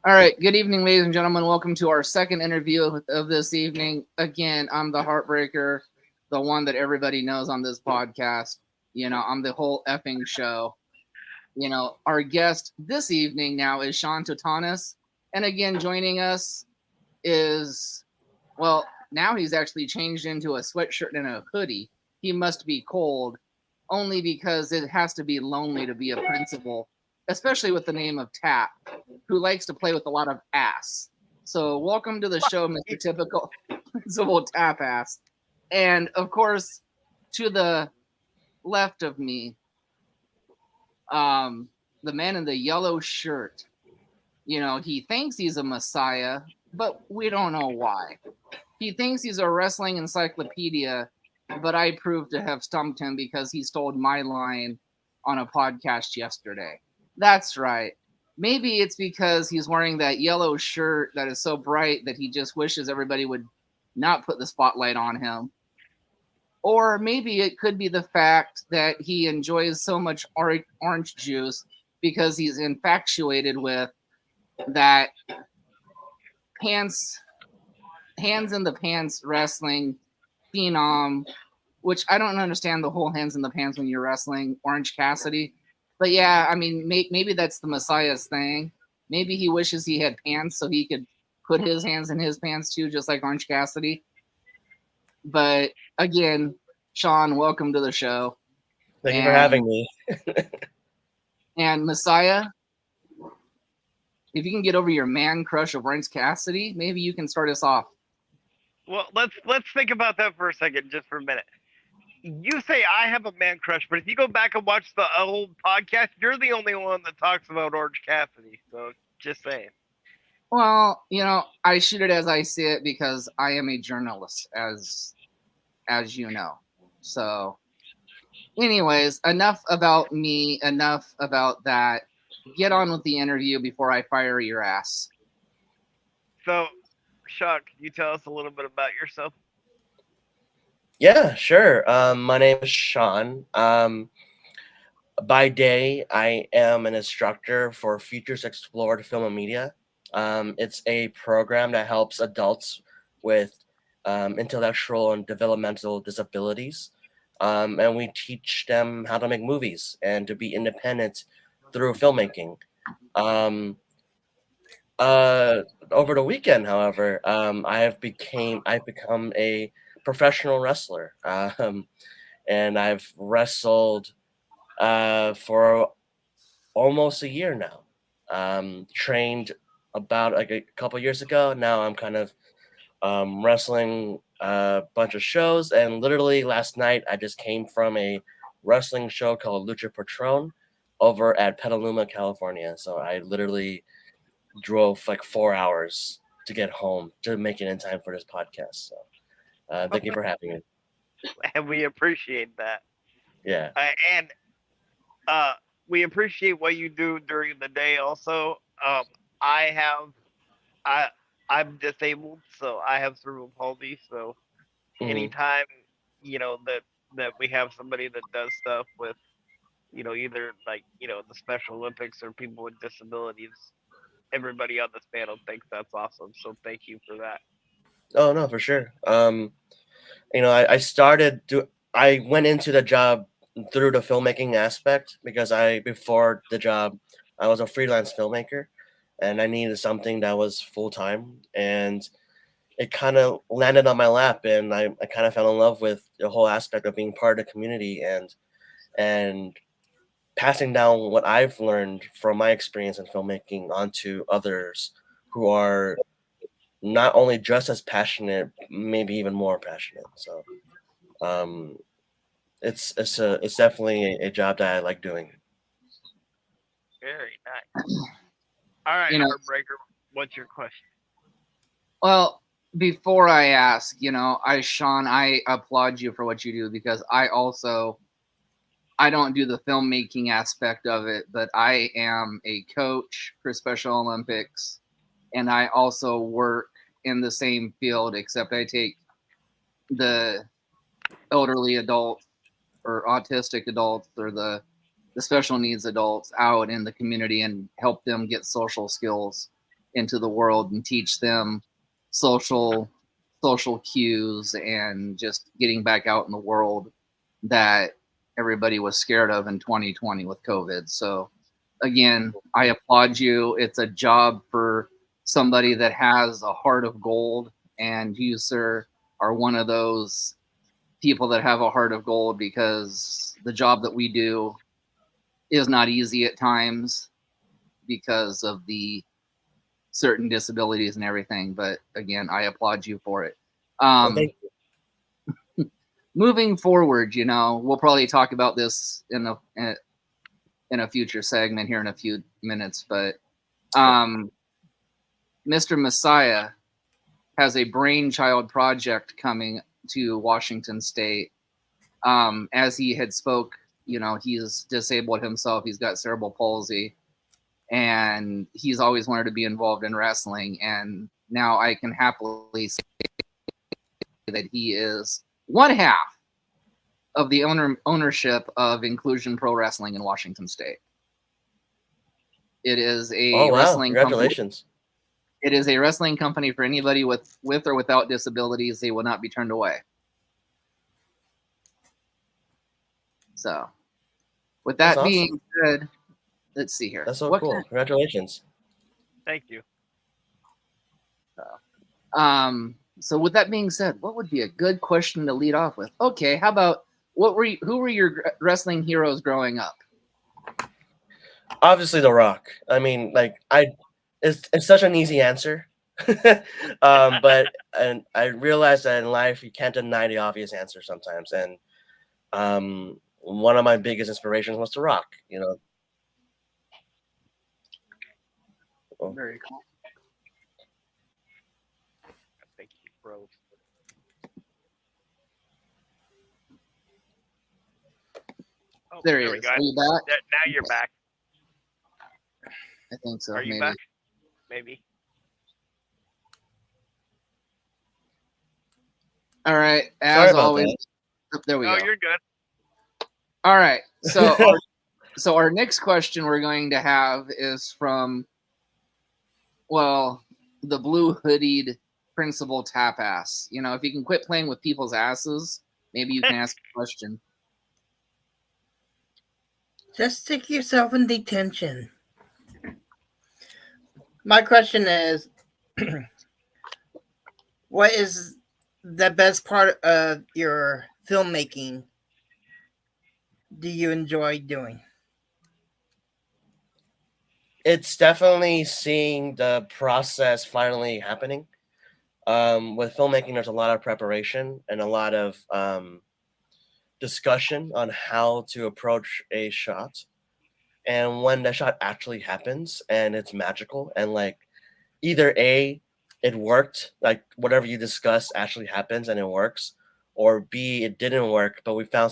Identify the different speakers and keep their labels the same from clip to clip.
Speaker 1: All right. Good evening, ladies and gentlemen. Welcome to our second interview of this evening. Again, I'm the Heartbreaker, the one that everybody knows on this podcast. I'm the whole effing show. Our guest this evening now is Sean Totanes. And again, joining us is, well, now he's actually changed into a sweatshirt and a hoodie. He must be cold, only because it has to be lonely to be a principal, especially with the name of Tap, who likes to play with a lot of ass. So, welcome to the show, Mr. Typical Principal Tap Ass. And of course, to the left of me, the man in the yellow shirt. He thinks he's a messiah, but we don't know why. He thinks he's a wrestling encyclopedia, but I proved to have stumped him because he stole my line on a podcast yesterday. That's right. Maybe it's because he's wearing that yellow shirt that is so bright that he just wishes everybody would not put the spotlight on him. Or maybe it could be the fact that he enjoys so much orange juice because he's infatuated with that hands in the pants wrestling phenom, which I don't understand the whole hands in the pants when you're wrestling Orange Cassidy. But yeah, I mean, maybe that's the Messiah's thing. Maybe he wishes he had pants so he could put his hands in his pants too, just like Orange Cassidy. But again, Sean, welcome to the show.
Speaker 2: Thank you for having me.
Speaker 1: And Messiah, if you can get over your man crush of Orange Cassidy, maybe you can start us off.
Speaker 3: Well, let's think about that for a second, just for a minute. You say I have a man crush, but if you go back and watch the old podcast, you're the only one that talks about Orange Cassidy. So just saying.
Speaker 1: Well, I shoot it as I see it because I am a journalist, as you know. So, anyways, enough about me, enough about that. Get on with the interview before I fire your ass.
Speaker 3: So, Sean, can you tell us a little bit about yourself?
Speaker 2: Yeah, sure. My name is Sean. By day, I am an instructor for Futures Explored Film and Media. It's a program that helps adults with intellectual and developmental disabilities. And we teach them how to make movies and to be independent through filmmaking. Over the weekend, however, I've become a professional wrestler, and I've wrestled for almost a year now. Trained about like a couple years ago. Now I'm kind of wrestling a bunch of shows, and literally last night I just came from a wrestling show called Lucha Patron over at Petaluma, California. So I literally drove like 4 hours to get home to make it in time for this podcast. So thank you for having me.
Speaker 3: And we appreciate that.
Speaker 2: Yeah.
Speaker 3: And we appreciate what you do during the day. Also, I'm disabled, so I have cerebral palsy. So anytime that we have somebody that does stuff with either like the Special Olympics or people with disabilities, everybody on this panel thinks that's awesome. So thank you for that.
Speaker 2: Oh no, for sure. I went into the job through the filmmaking aspect because before the job I was a freelance filmmaker and I needed something that was full time, and it kind of landed on my lap, and I kind of fell in love with the whole aspect of being part of the community and passing down what I've learned from my experience in filmmaking onto others who are not only just as passionate, maybe even more passionate. So it's definitely a job that I like doing.
Speaker 3: Very nice. All right, Heartbreaker, what's your question?
Speaker 1: Well, before I ask, Sean, I applaud you for what you do because I don't do the filmmaking aspect of it, but I am a coach for Special Olympics, and I also work in the same field, except I take the elderly adults or autistic adults or the the special needs adults out in the community and help them get social skills into the world and teach them social cues and just getting back out in the world that everybody was scared of in 2020 with COVID. So again, I applaud you. It's a job for somebody that has a heart of gold, and you, sir, are one of those people that have a heart of gold, because the job that we do is not easy at times because of the certain disabilities and everything. But again, I applaud you for it.
Speaker 2: Thank you.
Speaker 1: Moving forward, we'll probably talk about this in a future segment here in a few minutes, but Mr. Messiah has a brainchild project coming to Washington State. As he had spoke, he's disabled himself. He's got cerebral palsy, and he's always wanted to be involved in wrestling. And now I can happily say that he is one half of the ownership of Inclusion Pro Wrestling in Washington State. It is a wrestling
Speaker 2: Congratulations.
Speaker 1: company. It is a wrestling company for anybody with or without disabilities. They will not be turned away. So, with that
Speaker 2: That's
Speaker 1: being
Speaker 2: awesome.
Speaker 1: said, let's see here.
Speaker 2: That's so cool. Congratulations.
Speaker 3: Thank you.
Speaker 1: So with that being said, what would be a good question to lead off with? Okay, how about who were your wrestling heroes growing up?
Speaker 2: Obviously, The Rock. I mean, it's such an easy answer. But I realized that in life you can't deny the obvious answer sometimes. And one of my biggest inspirations was The Rock.
Speaker 1: Very cool.
Speaker 3: Thank you, bro. Oh,
Speaker 1: there he is. Are you back?
Speaker 3: Now you're back.
Speaker 1: I think so.
Speaker 3: Are you
Speaker 1: maybe.
Speaker 3: back? Maybe.
Speaker 1: All right. As always. There we go.
Speaker 3: Oh, you're good.
Speaker 1: All right. So our next question we're going to have is from, the blue hoodied principal Tapass. If you can quit playing with people's asses, maybe you can ask a question.
Speaker 4: Just stick yourself in detention. My question is, what is the best part of your filmmaking do you enjoy doing?
Speaker 2: It's definitely seeing the process finally happening. With filmmaking, there's a lot of preparation and a lot of discussion on how to approach a shot. And when the shot actually happens and it's magical, and either A, it worked, whatever you discuss actually happens and it works, or B, it didn't work, but we found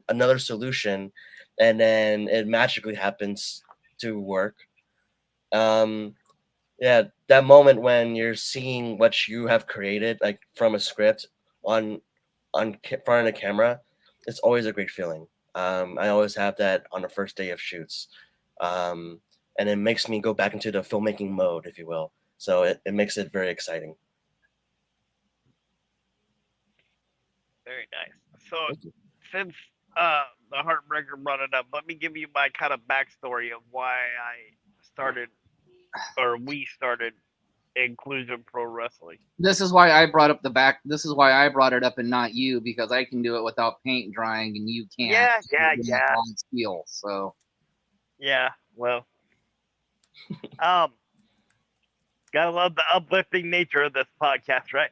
Speaker 2: another solution, and then it magically happens to work. That moment when you're seeing what you have created, from a script on front of the camera, it's always a great feeling. I always have that on the first day of shoots. And it makes me go back into the filmmaking mode, if you will. So it makes it very exciting.
Speaker 3: Very nice. So since the Heartbreaker brought it up, let me give you my kind of backstory of why we started Inclusion Pro Wrestling.
Speaker 1: This is why I brought up This is why I brought it up and not you, because I can do it without paint drying and you can't.
Speaker 3: Yeah.
Speaker 1: Steel, so.
Speaker 3: Yeah. Well. Gotta love the uplifting nature of this podcast, right?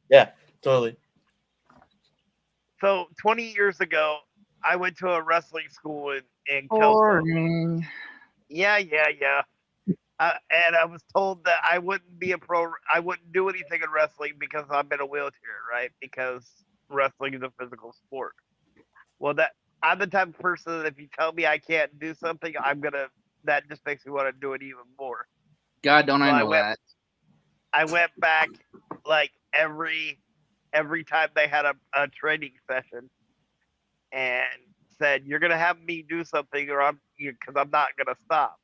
Speaker 2: Yeah, totally.
Speaker 3: So 20 years ago, I went to a wrestling school in Kelso. Yeah. And I was told that I wouldn't be I wouldn't do anything in wrestling because I'm in a wheelchair, right? Because wrestling is a physical sport. Well, I'm the type of person that if you tell me I can't do something, that just makes me want to do it even more.
Speaker 1: God, don't I know that?
Speaker 3: I went back every time they had a training session, and said, "You're gonna have me do something, or because I'm not gonna stop."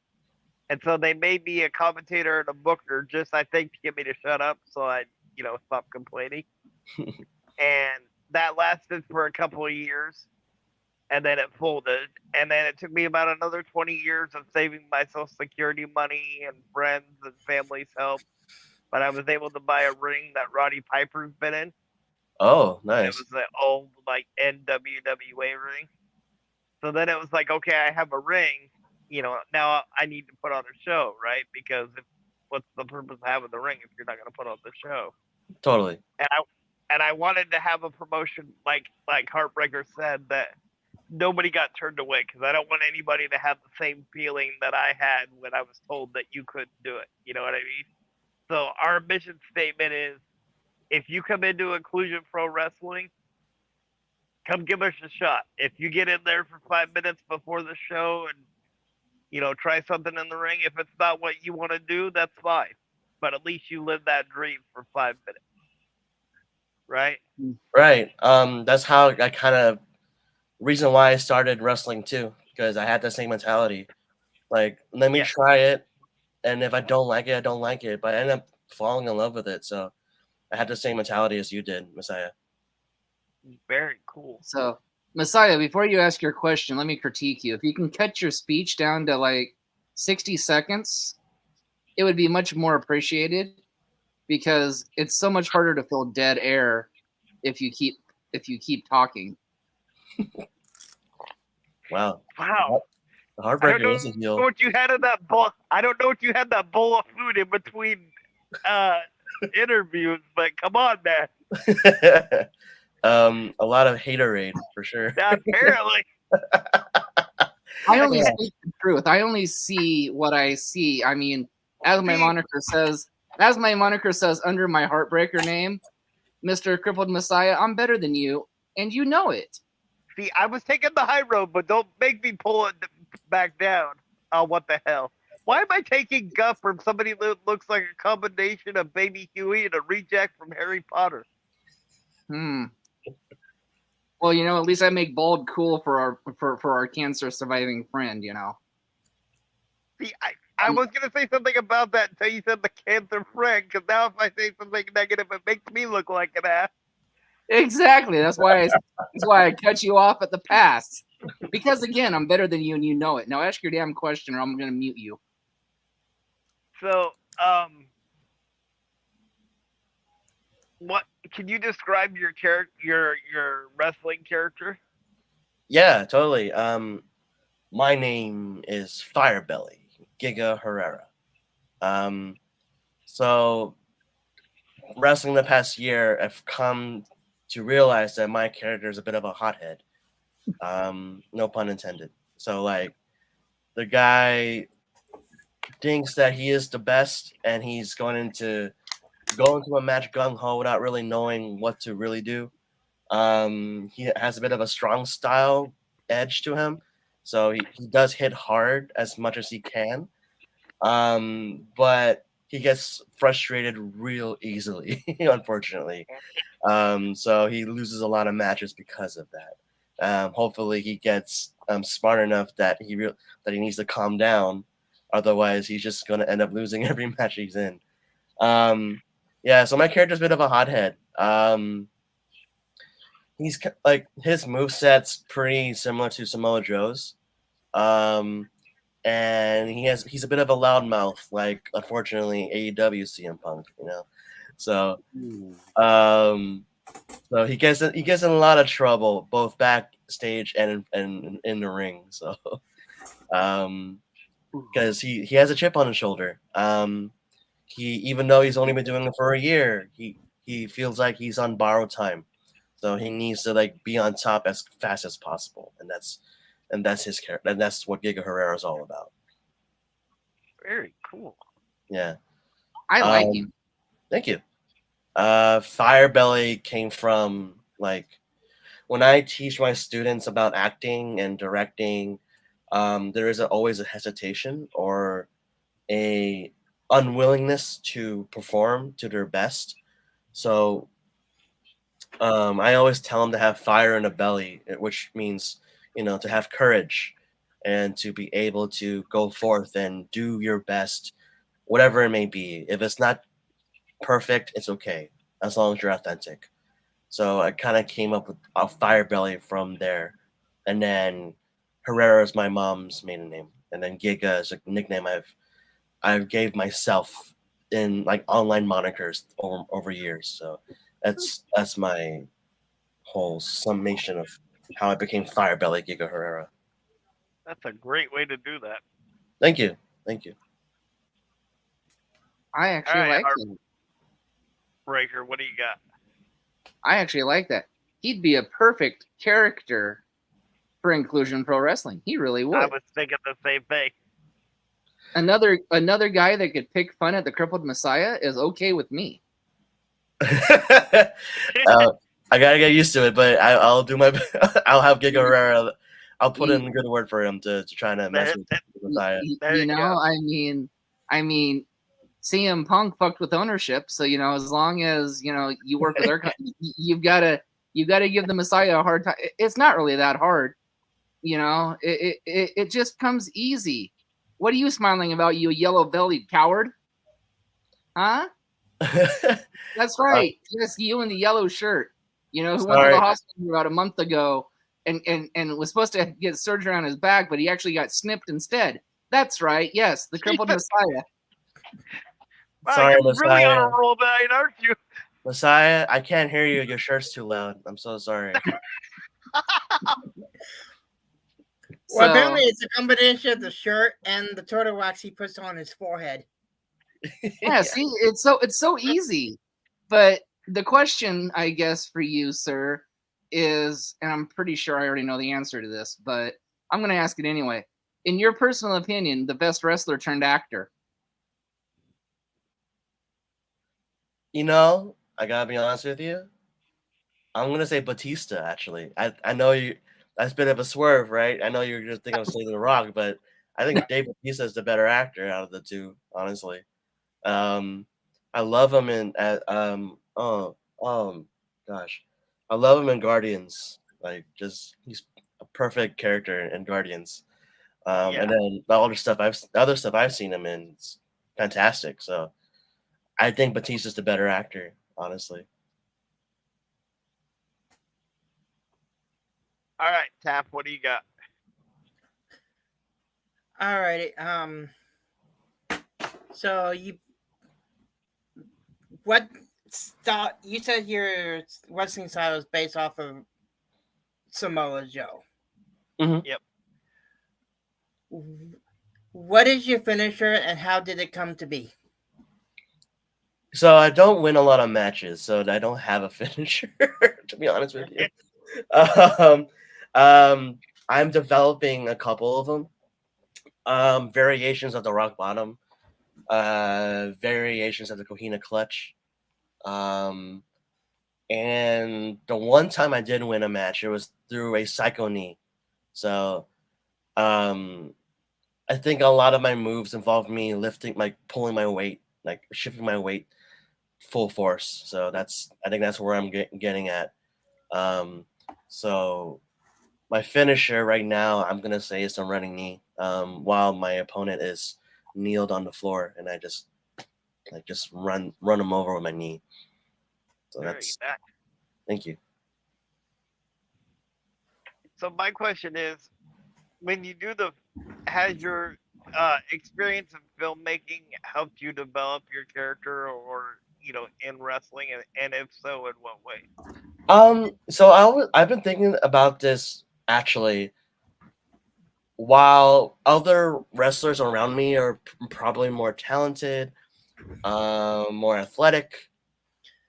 Speaker 3: And so they made me a commentator and a booker, just I think to get me to shut up, so I, stop complaining. And that lasted for a couple of years, and then it folded. And then it took me about another 20 years of saving my Social Security money and friends and family's help. But I was able to buy a ring that Roddy Piper's been in.
Speaker 2: Oh,
Speaker 3: It
Speaker 2: nice.
Speaker 3: was the old like NWWA ring. So then it was like, okay, I have a ring. Now I need to put on a show, right? Because what's the purpose of having the ring if you're not going to put on the show?
Speaker 2: Totally.
Speaker 3: And I wanted to have a promotion like Heartbreaker said, that nobody got turned away, because I don't want anybody to have the same feeling that I had when I was told that you couldn't do it. You know what I mean? So our mission statement is, if you come into Inclusion Pro Wrestling, come give us a shot. If you get in there for 5 minutes before the show and try something in the ring, if it's not what you want to do, that's fine. But at least you live that dream for 5 minutes. Right?
Speaker 2: Right. That's how I kind of reason why I started wrestling too, because I had the same mentality. Like, let me try it, and if I don't like it, I don't like it. But I ended up falling in love with it. So I had the same mentality as you did, Messiah.
Speaker 3: Very cool.
Speaker 1: So, Messiah, before you ask your question, let me critique you. If you can cut your speech down to like 60 seconds, it would be much more appreciated, because it's so much harder to fill dead air if you keep talking.
Speaker 2: Wow. The
Speaker 3: I don't
Speaker 2: Heartbreaker
Speaker 3: know
Speaker 2: is a heel.
Speaker 3: what you had in that bowl. I don't know what you had that bowl of food in between interviews, but come on, man.
Speaker 2: A lot of haterade for sure.
Speaker 3: Apparently.
Speaker 1: I only speak the truth. I only see what I see. I mean, as my moniker says under my Heartbreaker name, Mr. Crippled Messiah, I'm better than you, and you know it.
Speaker 3: See, I was taking the high road, but don't make me pull it back down. Oh, what the hell? Why am I taking guff from somebody that looks like a combination of Baby Huey and a reject from Harry Potter?
Speaker 1: Well, at least I make bald cool for our cancer surviving friend,
Speaker 3: See, I was going to say something about that until you said the cancer friend, because now if I say something negative, it makes me look like an ass.
Speaker 1: Exactly. That's why I cut you off at the pass. Because again, I'm better than you and you know it. Now ask your damn question or I'm going to mute you.
Speaker 3: So, what can you describe your your wrestling character?
Speaker 2: Yeah, totally. My name is Firebelly, Giga Herrera. So wrestling the past year, I've come to realize that my character is a bit of a hothead. No pun intended. So like, the guy thinks that he is the best, and he's going to go into a match gung ho without really knowing what to really do. He has a bit of a strong style edge to him, so he does hit hard as much as he can. But he gets frustrated real easily, unfortunately. So he loses a lot of matches because of that. Hopefully he gets smart enough that he needs to calm down. Otherwise, he's just going to end up losing every match he's in. Yeah, so my character's a bit of a hothead. He's like, his moveset's pretty similar to Samoa Joe's. And he's a bit of a loudmouth, like unfortunately AEW CM Punk, So so he gets in a lot of trouble both backstage and in the ring. So because he has a chip on his shoulder. He, even though he's only been doing it for a year, he feels like he's on borrowed time. So he needs to like be on top as fast as possible, and that's his character, and that's what Giga Herrera is all about.
Speaker 3: Very cool.
Speaker 2: Yeah,
Speaker 1: I like him.
Speaker 2: Thank you. Firebelly came from like when I teach my students about acting and directing. There is always a hesitation or a unwillingness to perform to their best. So I always tell them to have fire in the belly, which means to have courage and to be able to go forth and do your best, whatever it may be. If it's not perfect, it's okay, as long as you're authentic. So I kind of came up with a Firebelly from there, and then Herrera is my mom's maiden name, and then Giga is a nickname I gave myself in like online monikers over years. So that's my whole summation of how I became Firebelly Giga Herrera.
Speaker 3: That's a great way to do that.
Speaker 2: Thank you, thank you.
Speaker 1: I
Speaker 3: All
Speaker 1: actually
Speaker 3: right,
Speaker 1: like that.
Speaker 3: Breaker, what do you got?
Speaker 1: I actually like that. He'd be a perfect character for Inclusion Pro Wrestling. He really
Speaker 3: I
Speaker 1: would.
Speaker 3: was thinking the same thing.
Speaker 1: Another guy that could pick fun at the crippled Messiah is okay with me.
Speaker 2: I gotta get used to it, but I'll do my. I'll have Giga Herrera. I'll put in a good word for him to try to mess with Messiah.
Speaker 3: There you go.
Speaker 1: I mean, CM Punk fucked with ownership, so as long as you work with their, you've got to give the Messiah a hard time. It's not really that hard, It just comes easy. What are you smiling about, you yellow-bellied coward? Huh? That's right. Yes, you in the yellow shirt. Who went to the hospital about a month ago and was supposed to get surgery on his back, but he actually got snipped instead. That's right. Yes, the crippled Messiah.
Speaker 3: Wow,
Speaker 2: Sorry,
Speaker 3: you're
Speaker 2: Messiah.
Speaker 3: really on a roll tonight, aren't you?
Speaker 2: Messiah, I can't hear you. Your shirt's too loud. I'm so sorry.
Speaker 4: Well, apparently it's a combination of the shirt and the turtle wax he puts on his forehead.
Speaker 1: Yeah, see, it's so easy. But the question, I guess, for you, sir, is, and I'm pretty sure I already know the answer to this, but I'm going to ask it anyway. In your personal opinion, the best wrestler turned actor?
Speaker 2: I gotta be honest with you. I'm gonna say Batista. Actually, I know you. That's a bit of a swerve, right? I know you're just thinking of saying The Rock, but I think Dave Batista is the better actor out of the two, honestly. I love him gosh, I love him in Guardians. Like, just he's a perfect character in Guardians. And then the other stuff I've seen him in, is fantastic. So I think Batista's the better actor, honestly.
Speaker 3: All right, Tap, what do you got?
Speaker 4: All righty. So what style? You said your wrestling style is based off of Samoa Joe.
Speaker 2: Mm-hmm.
Speaker 3: Yep.
Speaker 4: What is your finisher, and how did it come to be?
Speaker 2: So I don't win a lot of matches, so I don't have a finisher, to be honest with you. I'm developing a couple of them. Variations of the rock bottom, variations of the Cohina clutch. And the one time I did win a match, it was through a psycho knee. So I think a lot of my moves involve me lifting, like pulling my weight, like shifting my weight full force. So I think that's where I'm getting at. So my finisher right now, I'm gonna say, is a running knee. While my opponent is kneeled on the floor, and I just run him over with my knee. So thank you.
Speaker 3: So my question is, when you do has your experience in filmmaking helped you develop your character, or in wrestling, and if so, in what way?
Speaker 2: So I've been thinking about this actually. While other wrestlers around me are probably more talented, more athletic,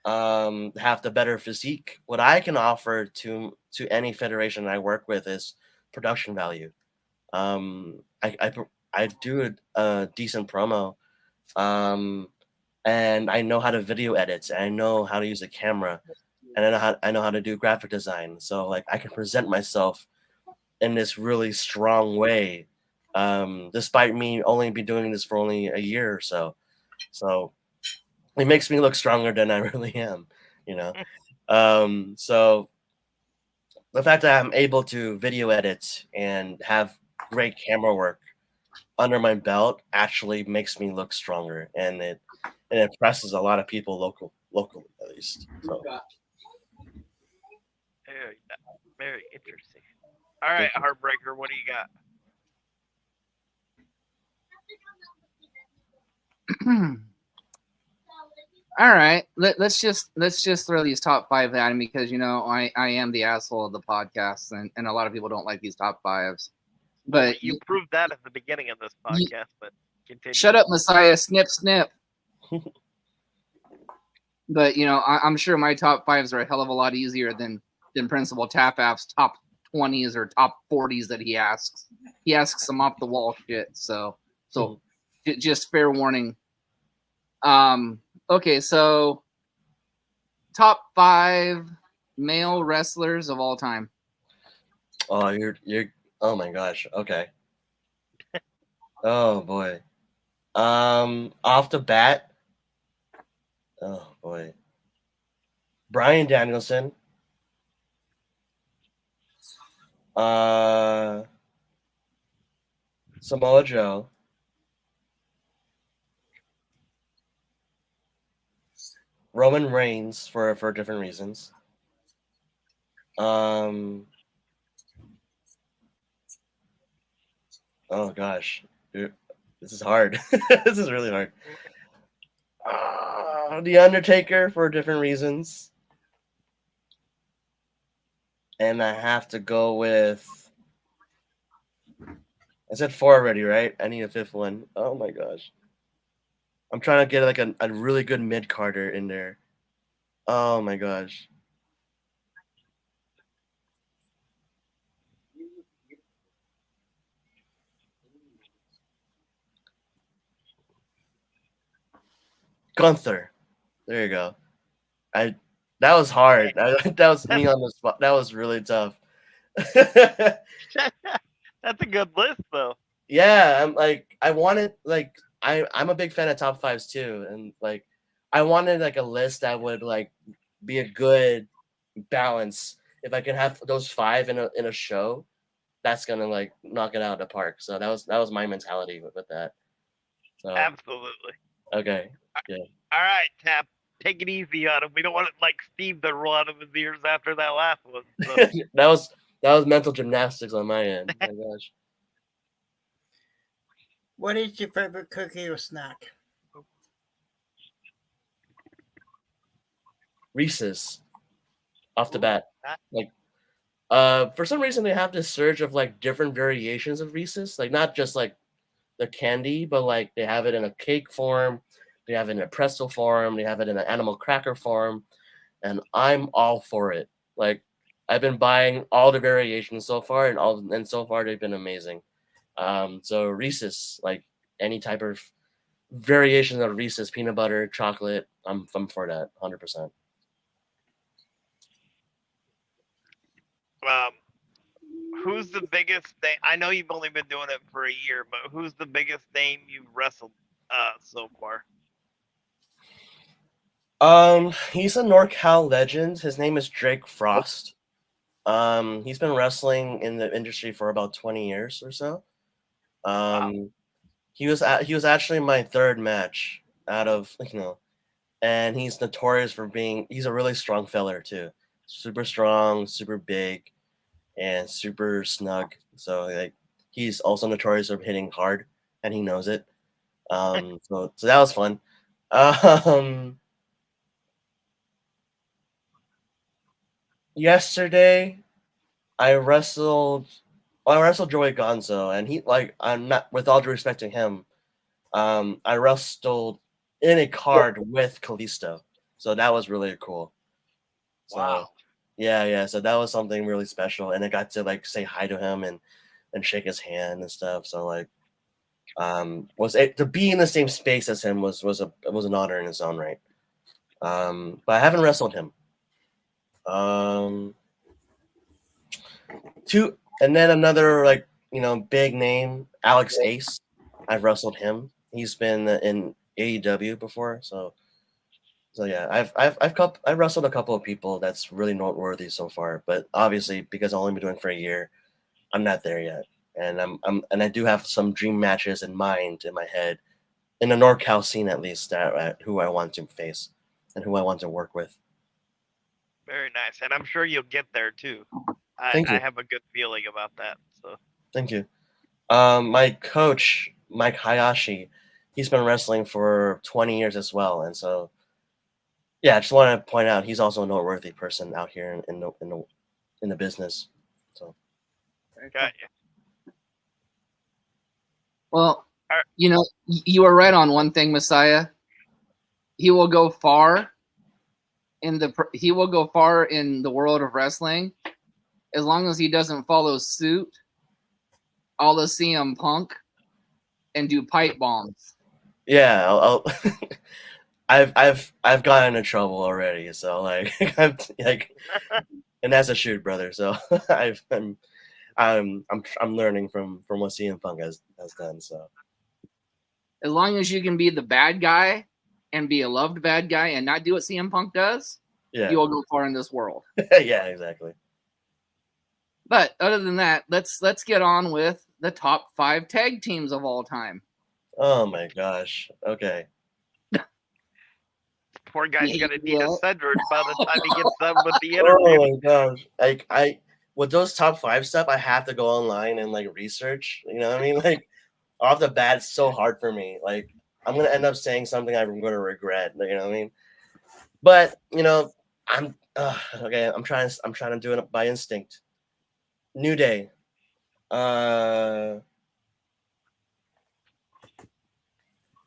Speaker 2: have the better physique, what I can offer to any federation I work with is production value. I do a decent promo, and I know how to video edit, and I know how to use a camera, and I know how to do graphic design. So like I can present myself in this really strong way, despite me only be doing this for only a year or so. So it makes me look stronger than I really am, So the fact that I'm able to video edit and have great camera work under my belt actually makes me look stronger, and it impresses a lot of people locally at least. So
Speaker 3: Very, very interesting. All right, Heartbreaker, what do you got?
Speaker 1: All right, let's just throw these top 5 at him because I am the asshole of the podcast, and a lot of people don't like these top 5s. But
Speaker 3: you proved that at the beginning of this podcast. But continue.
Speaker 1: Shut up, Messiah. Snip, snip. But I'm sure my top 5s are a hell of a lot easier than Principal Tapaf's top 20s or top 40s that he asks. He asks some off the wall shit. So just fair warning. Okay, so top 5 male wrestlers of all time.
Speaker 2: Oh, you're oh my gosh. Okay. Oh boy. Off the bat. Oh boy. Bryan Danielson. Samoa Joe. Roman Reigns for different reasons. Oh gosh, this is hard. This is really hard. The Undertaker for different reasons, and I have to go with. I said 4 already, right? I need a 5th one. Oh my gosh, I'm trying to get like a really good mid carder in there. Oh my gosh. Gunther. There you go. That was hard. That was me on the spot. That was really tough.
Speaker 3: That's a good list, though.
Speaker 2: Yeah, I'm a big fan of top 5s too, and like I wanted like a list that would like be a good balance. If I can have those 5 in a show, that's gonna like knock it out of the park. So that was my mentality with that. So
Speaker 3: Absolutely.
Speaker 2: Okay. Yeah.
Speaker 3: All right, Tap. Take it easy on him. We don't want to like Steve to roll out of his ears after that last one. So.
Speaker 2: that was mental gymnastics on my end. Oh my gosh.
Speaker 4: What is your favorite cookie or snack?
Speaker 2: Reese's. Off the bat. Like for some reason they have this surge of like different variations of Reese's. Like not just like the candy, but like they have it in a cake form, they have it in a pretzel form, they have it in an animal cracker form, and I'm all for it. Like I've been buying all the variations so far, and so far they've been amazing. So Reese's, like any type of variation of Reese's, peanut butter, chocolate, I'm for that 100%.
Speaker 3: Who's the biggest name? I know you've only been doing it for a year, but who's the biggest name you've wrestled so far?
Speaker 2: He's a NorCal legend. His name is Drake Frost. He's been wrestling in the industry for about 20 years or so.
Speaker 3: Wow.
Speaker 2: He was actually my 3rd match out of and he's notorious for he's a really strong feller too. Super strong, super big, and super snug. So like he's also notorious for hitting hard, and he knows it. So that was fun. Yesterday, I wrestled Joey Gonzo, and he I'm not, with all due respect to him, I wrestled in a card with Kalisto, so that was really cool. So,
Speaker 3: wow.
Speaker 2: Yeah. So that was something really special, and I got to like say hi to him and shake his hand and stuff. So like, to be in the same space as him was an honor in its own right. But I haven't wrestled him. And then another like big name, Alex Ace. I've wrestled him. He's been in AEW before, so So yeah, I've wrestled a couple of people that's really noteworthy so far, but obviously because I've only been doing it for a year, I'm not there yet. And and I do have some dream matches in mind in my head, in the NorCal scene at least, that who I want to face and who I want to work with.
Speaker 3: Very nice, and I'm sure you'll get there too.
Speaker 2: Thank
Speaker 3: I
Speaker 2: you,
Speaker 3: have a good feeling about that. So
Speaker 2: thank you. My coach Mike Hayashi, he's been wrestling for 20 years as well, and so yeah, I just want to point out he's also a noteworthy person out here in the business. So
Speaker 3: got you.
Speaker 1: Well,
Speaker 3: All right.
Speaker 1: you know, you are right on one thing, Messiah. He will go far in the world of wrestling as long as he doesn't follow suit, all the CM Punk, and do pipe bombs.
Speaker 2: yeah, I've gotten in trouble already. So like I'm like, and that's a shoot, brother. So I'm learning from what CM Punk has done. So
Speaker 1: As long as you can be the bad guy and be a loved bad guy and not do what CM Punk does,
Speaker 2: yeah,
Speaker 1: you will go far in this world.
Speaker 2: yeah, exactly.
Speaker 1: But other than that, let's get on with the top 5 tag teams of all time.
Speaker 2: Oh my gosh. Okay.
Speaker 3: Poor guy's
Speaker 1: Yeah,
Speaker 3: gonna need
Speaker 1: yeah.
Speaker 3: a Cedric by the time he gets done with the
Speaker 2: Oh
Speaker 3: interview.
Speaker 2: my gosh. Like I with those top 5 stuff, I have to go online and like research. You know what I mean? Like off the bat, it's so hard for me. Like I'm gonna end up saying something I'm gonna regret. You know what I mean? But I'm okay. I'm trying to do it by instinct. New Day. Uh,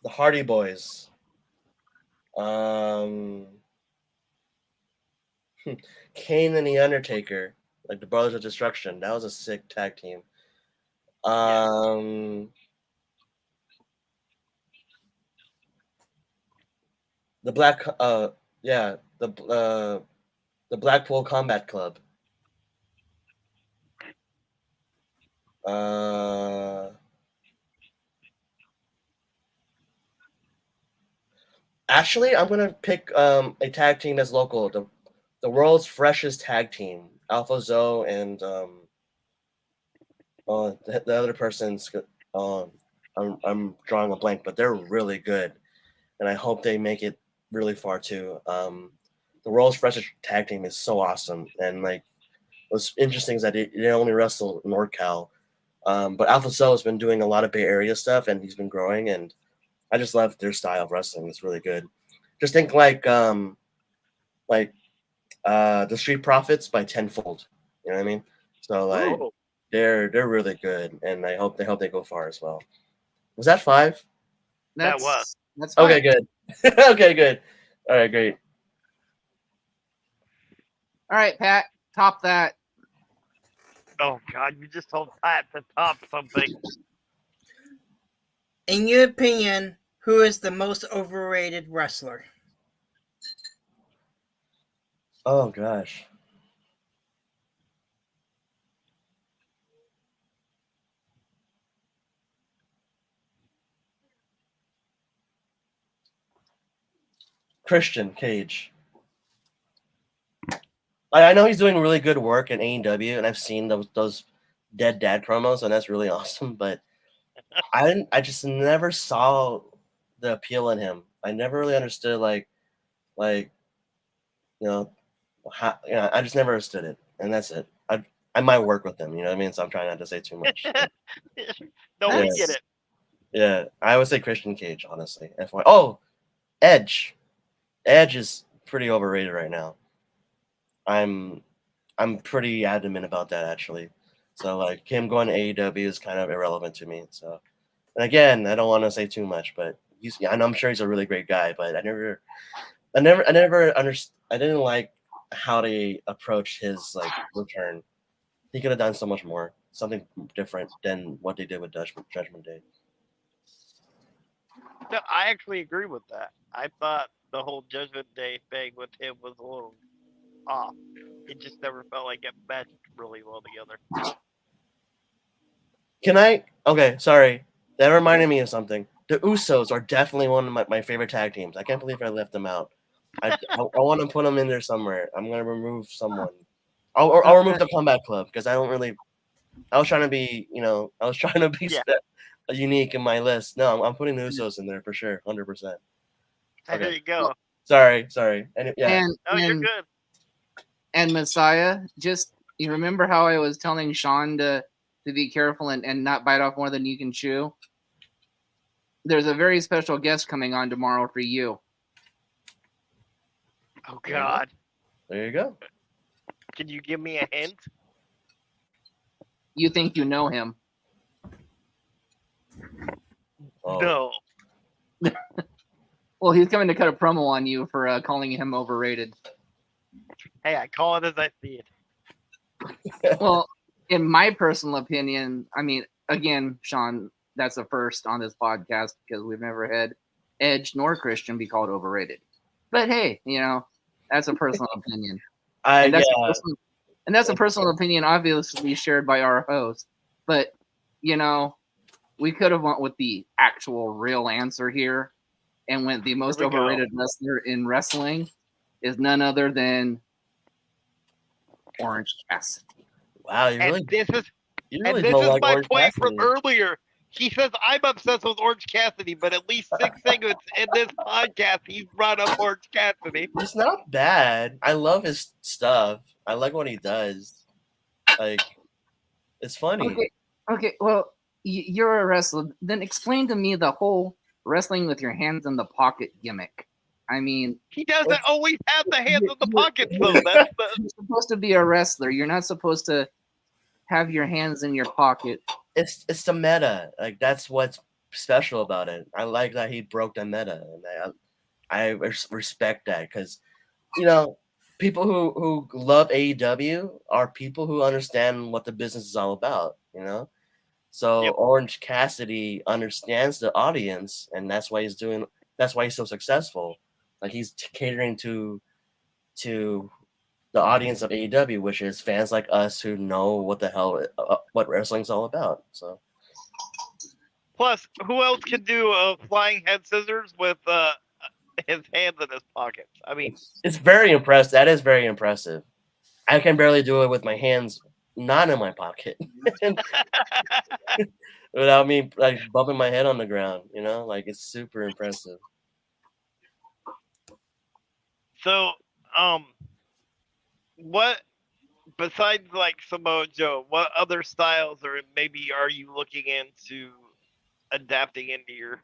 Speaker 2: the Hardy Boys. Um, Kane and the Undertaker, like the Brothers of Destruction. That was a sick tag team. The Black, yeah, the Blackpool Combat Club. Uh, Actually, I'm gonna pick a tag team that's local. The world's freshest tag team, Alpha Zoe and the other person's I'm drawing a blank, but they're really good, and I hope they make it really far too. The world's freshest tag team is so awesome, and like what's interesting is that they only wrestle in NorCal, but Alpha Zoe has been doing a lot of Bay Area stuff, and he's been growing, and I just love their style of wrestling. It's really good. Just think like the Street Profits by tenfold. You know what I mean? So like
Speaker 3: Oh,
Speaker 2: they're really good, and I hope they go far as well. Was that 5?
Speaker 3: that was.
Speaker 1: That's fine.
Speaker 2: Okay, good. Okay, good. All right, great.
Speaker 1: All right, Pat, top that.
Speaker 3: Oh God, you just told Pat to top something.
Speaker 4: In your opinion, who is the most overrated wrestler?
Speaker 2: Oh gosh. Christian Cage. I know he's doing really good work in AEW, and I've seen those Dead Dad promos, and that's really awesome. But I just never saw the appeal in him. I never really understood like you know how, I just never understood it, and that's it. I might work with him, you know what I mean? So I'm trying not to say too much.
Speaker 3: No, we
Speaker 2: Yeah.
Speaker 3: get it.
Speaker 2: Yeah, I would say Christian Cage, honestly. Oh, Edge. Edge is pretty overrated right now. I'm pretty adamant about that actually. So like him going to AEW is kind of irrelevant to me. So, and again, I don't want to say too much, but and I'm sure he's a really great guy, but I never understood. I didn't like how they approached his like return. He could have done so much more, something different than what they did with Judgment Day.
Speaker 3: No, I actually agree with that. I thought the whole Judgment Day thing with him was a little off. It just never felt like it matched really well together.
Speaker 2: Can I? Okay, sorry. That reminded me of something. The Usos are definitely one of my favorite tag teams. I can't believe I left them out. I want to put him in there somewhere. I'm gonna remove someone. I'll remove the Combat Club because I don't really. I was trying to be,
Speaker 3: Yeah.
Speaker 2: unique in my list. No, I'm putting the Usos in there for sure, 100%.
Speaker 3: There
Speaker 2: Okay,
Speaker 3: you go.
Speaker 2: sorry, and yeah,
Speaker 3: No, you're good.
Speaker 1: And Messiah, just you remember how I was telling Sean to be careful and not bite off more than you can chew? There's a very special guest coming on tomorrow for you.
Speaker 3: Oh God.
Speaker 2: there you go.
Speaker 3: Can you give me a hint?
Speaker 1: You think you know him.
Speaker 2: Oh.
Speaker 3: No.
Speaker 1: Well, he's coming to cut a promo on you for calling him overrated.
Speaker 3: Hey, I call it as I see it.
Speaker 1: Well, in my personal opinion, I mean, again, Sean, that's a first on this podcast because we've never had Edge nor Christian be called overrated. But hey, that's a personal opinion. And that's a personal opinion obviously shared by our host. But, we could have went with the actual real answer here and went the most overrated wrestler in wrestling is none other than Orange Cassidy.
Speaker 2: Wow, you really
Speaker 3: this is
Speaker 2: don't like
Speaker 3: my
Speaker 2: Orange
Speaker 3: point
Speaker 2: Cassidy.
Speaker 3: from earlier. He says I'm obsessed with Orange Cassidy, but at least 6 segments in this podcast, he's brought up Orange Cassidy.
Speaker 2: It's not bad. I love his stuff. I like what he does. Like, it's funny.
Speaker 1: Okay. Well, you're a wrestler. Then explain to me the whole wrestling with your hands in the pocket gimmick. I mean,
Speaker 3: he doesn't always have the hands in the pockets, though. You're
Speaker 1: supposed to be a wrestler. You're not supposed to have your hands in your pocket.
Speaker 2: It's the meta. Like, that's what's special about it. I like that he broke the meta, and I respect that because, people who love AEW are people who understand what the business is all about. So
Speaker 3: Yep.
Speaker 2: Orange Cassidy understands the audience, and that's why he's so successful. Like, he's catering to the audience of AEW, which is fans like us who know what the hell what wrestling's all about. So,
Speaker 3: plus, who else can do a flying head scissors with his hands in his pockets? I mean,
Speaker 2: it's very impressive. That is very impressive. I can barely do it with my hands not in my pocket, without me like bumping my head on the ground. Like, it's super impressive.
Speaker 3: So, what besides like Samoa Joe, what other styles or maybe are you looking into adapting into your?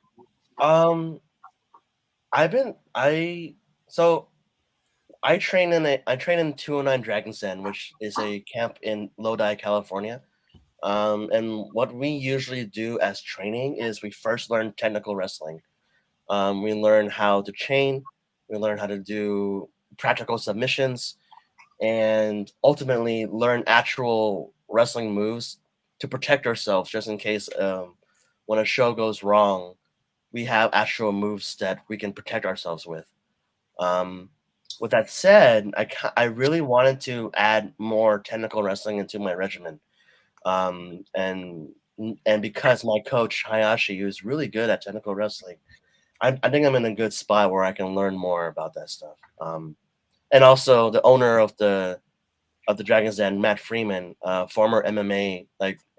Speaker 2: I train in 209 Dragon's Den, which is a camp in Lodi, California. And what we usually do as training is we first learn technical wrestling. We learn how to chain, we learn how to do practical submissions, and ultimately learn actual wrestling moves to protect ourselves just in case when a show goes wrong, we have actual moves that we can protect ourselves with. With that said, I really wanted to add more technical wrestling into my regimen. And because my coach Hayashi is really good at technical wrestling, I think I'm in a good spot where I can learn more about that stuff. And also the owner of the Dragon's Den, Matt Freeman, former MMA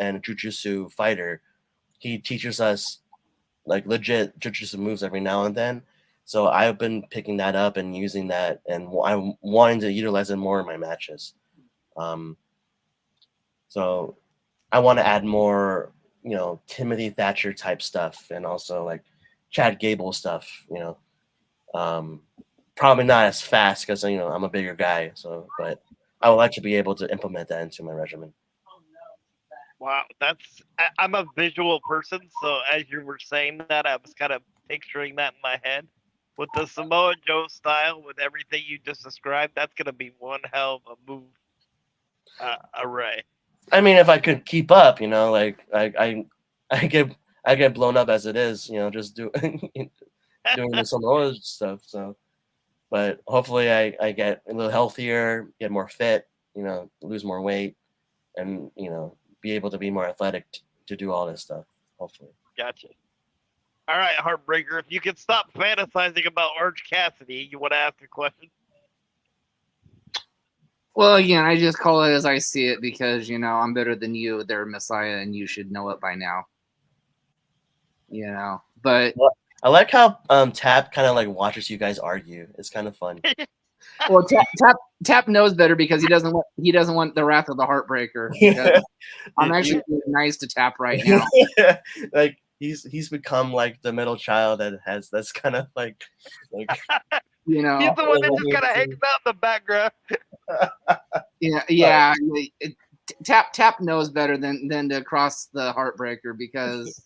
Speaker 2: and jiu-jitsu fighter, he teaches us like legit jiu-jitsu moves every now and then. So I've been picking that up and using that, and I'm wanting to utilize it more in my matches. So I want to add more, Timothy Thatcher type stuff, and also like Chad Gable stuff. Probably not as fast because I'm a bigger guy. So, but I would like to be able to implement that into my regimen.
Speaker 3: Wow, I'm a visual person, so as you were saying that, I was kind of picturing that in my head. With the Samoa Joe style, with everything you just described, that's gonna be one hell of a move array.
Speaker 2: I mean, if I could keep up, like I get blown up as it is, just doing the Samoa stuff. So, but hopefully I get a little healthier, get more fit, lose more weight, and be able to be more athletic to do all this stuff. Hopefully.
Speaker 3: Gotcha. All right, Heartbreaker. If you could stop fantasizing about Orange Cassidy, you want to ask a question?
Speaker 1: Well, again, I just call it as I see it because, I'm better than you. They're Messiah, and you should know it by now. But
Speaker 2: I like how Tap kind of like watches you guys argue. It's kind of fun.
Speaker 1: well, Tap knows better because he doesn't want the wrath of the Heartbreaker. I'm actually being nice to Tap right now.
Speaker 2: Like he's become like the middle child that's kind of like
Speaker 3: He's the one that just kind of hangs out in the background.
Speaker 1: Yeah. Tap knows better than to cross the Heartbreaker because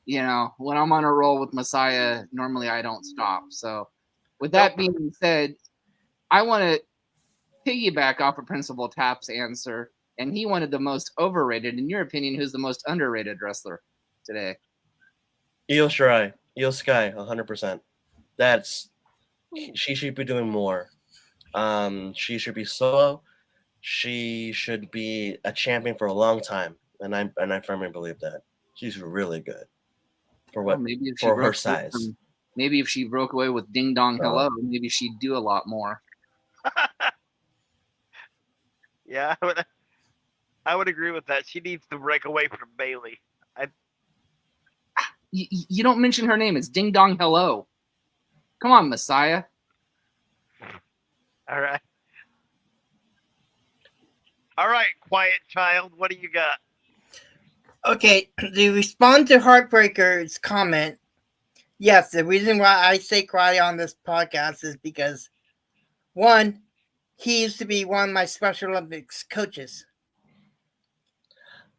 Speaker 1: when I'm on a roll with Messiah, normally I don't stop. So, with that being said, I want to piggyback off of Principal Tap's answer, and he wanted the most overrated. In your opinion, who's the most underrated wrestler today?
Speaker 2: Io Sky, 100%. She should be doing more. She should be solo. She should be a champion for a long time, and I firmly believe that she's really good for her size.
Speaker 1: Maybe if she broke away with Ding Dong Hello, maybe she'd do a lot more.
Speaker 3: Yeah, I would agree with that. She needs to break away from Bailey.
Speaker 1: You don't mention her name. It's Ding Dong Hello. Come on, Messiah.
Speaker 3: All right. All right, quiet child. What do you got?
Speaker 4: Okay, to respond to Heartbreaker's comment, yes, the reason why I say karate on this podcast is because, one, he used to be one of my Special Olympics coaches.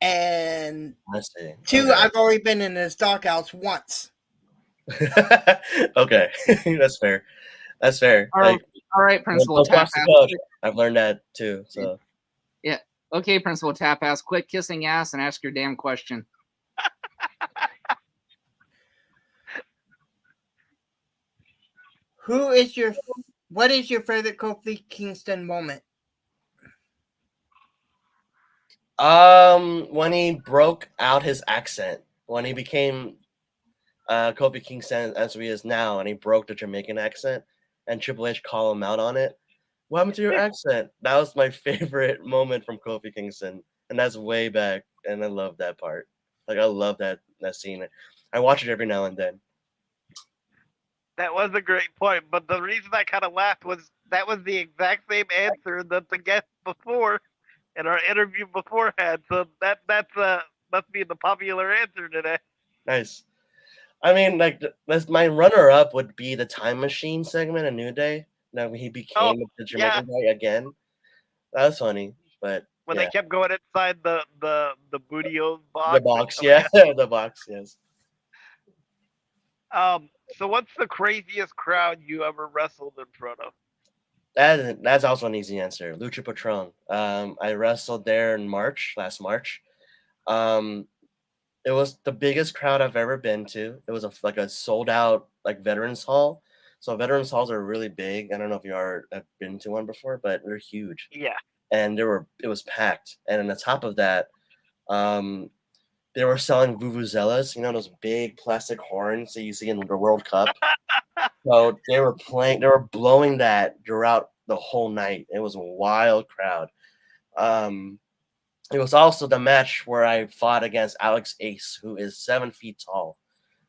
Speaker 4: And two, okay. I've already been in his doghouse once.
Speaker 2: Okay, that's fair.
Speaker 1: All right, Principal Tap.
Speaker 2: I've learned that too. So
Speaker 1: yeah. Okay, Principal Tap ass, quit kissing ass and ask your damn question.
Speaker 4: What is your favorite Kofi Kingston moment?
Speaker 2: When he broke out his accent, when he became Kofi Kingston as he is now, and he broke the Jamaican accent, and Triple H called him out on it. What happened to your accent? That was my favorite moment from Kofi Kingston, and that's way back, and I love that part. Like I love that scene. I watch it every now and then.
Speaker 3: That was a great point, but the reason I kind of laughed was that was the exact same answer that the guest before in our interview before had. So that's must be the popular answer today.
Speaker 2: Nice. I mean, like my runner-up would be the Time Machine segment in New Day. Now he became the Jamaican guy again. That was funny, but
Speaker 3: when they kept going inside the Bootio box.
Speaker 2: The box, yeah, the box, yes.
Speaker 3: So what's the craziest crowd you ever wrestled in front of?
Speaker 2: That's also an easy answer. Lucha Patron. I wrestled there in last March. It was the biggest crowd I've ever been to. It was like a sold out like veterans hall. So veterans halls are really big. I don't know if you have been to one before, but they're huge.
Speaker 3: Yeah.
Speaker 2: And it was packed. And on the top of that, they were selling vuvuzelas, those big plastic horns that you see in the World Cup. So they were blowing that throughout the whole night. It was a wild crowd. It was also the match where I fought against Alex Ace, who is 7 feet tall.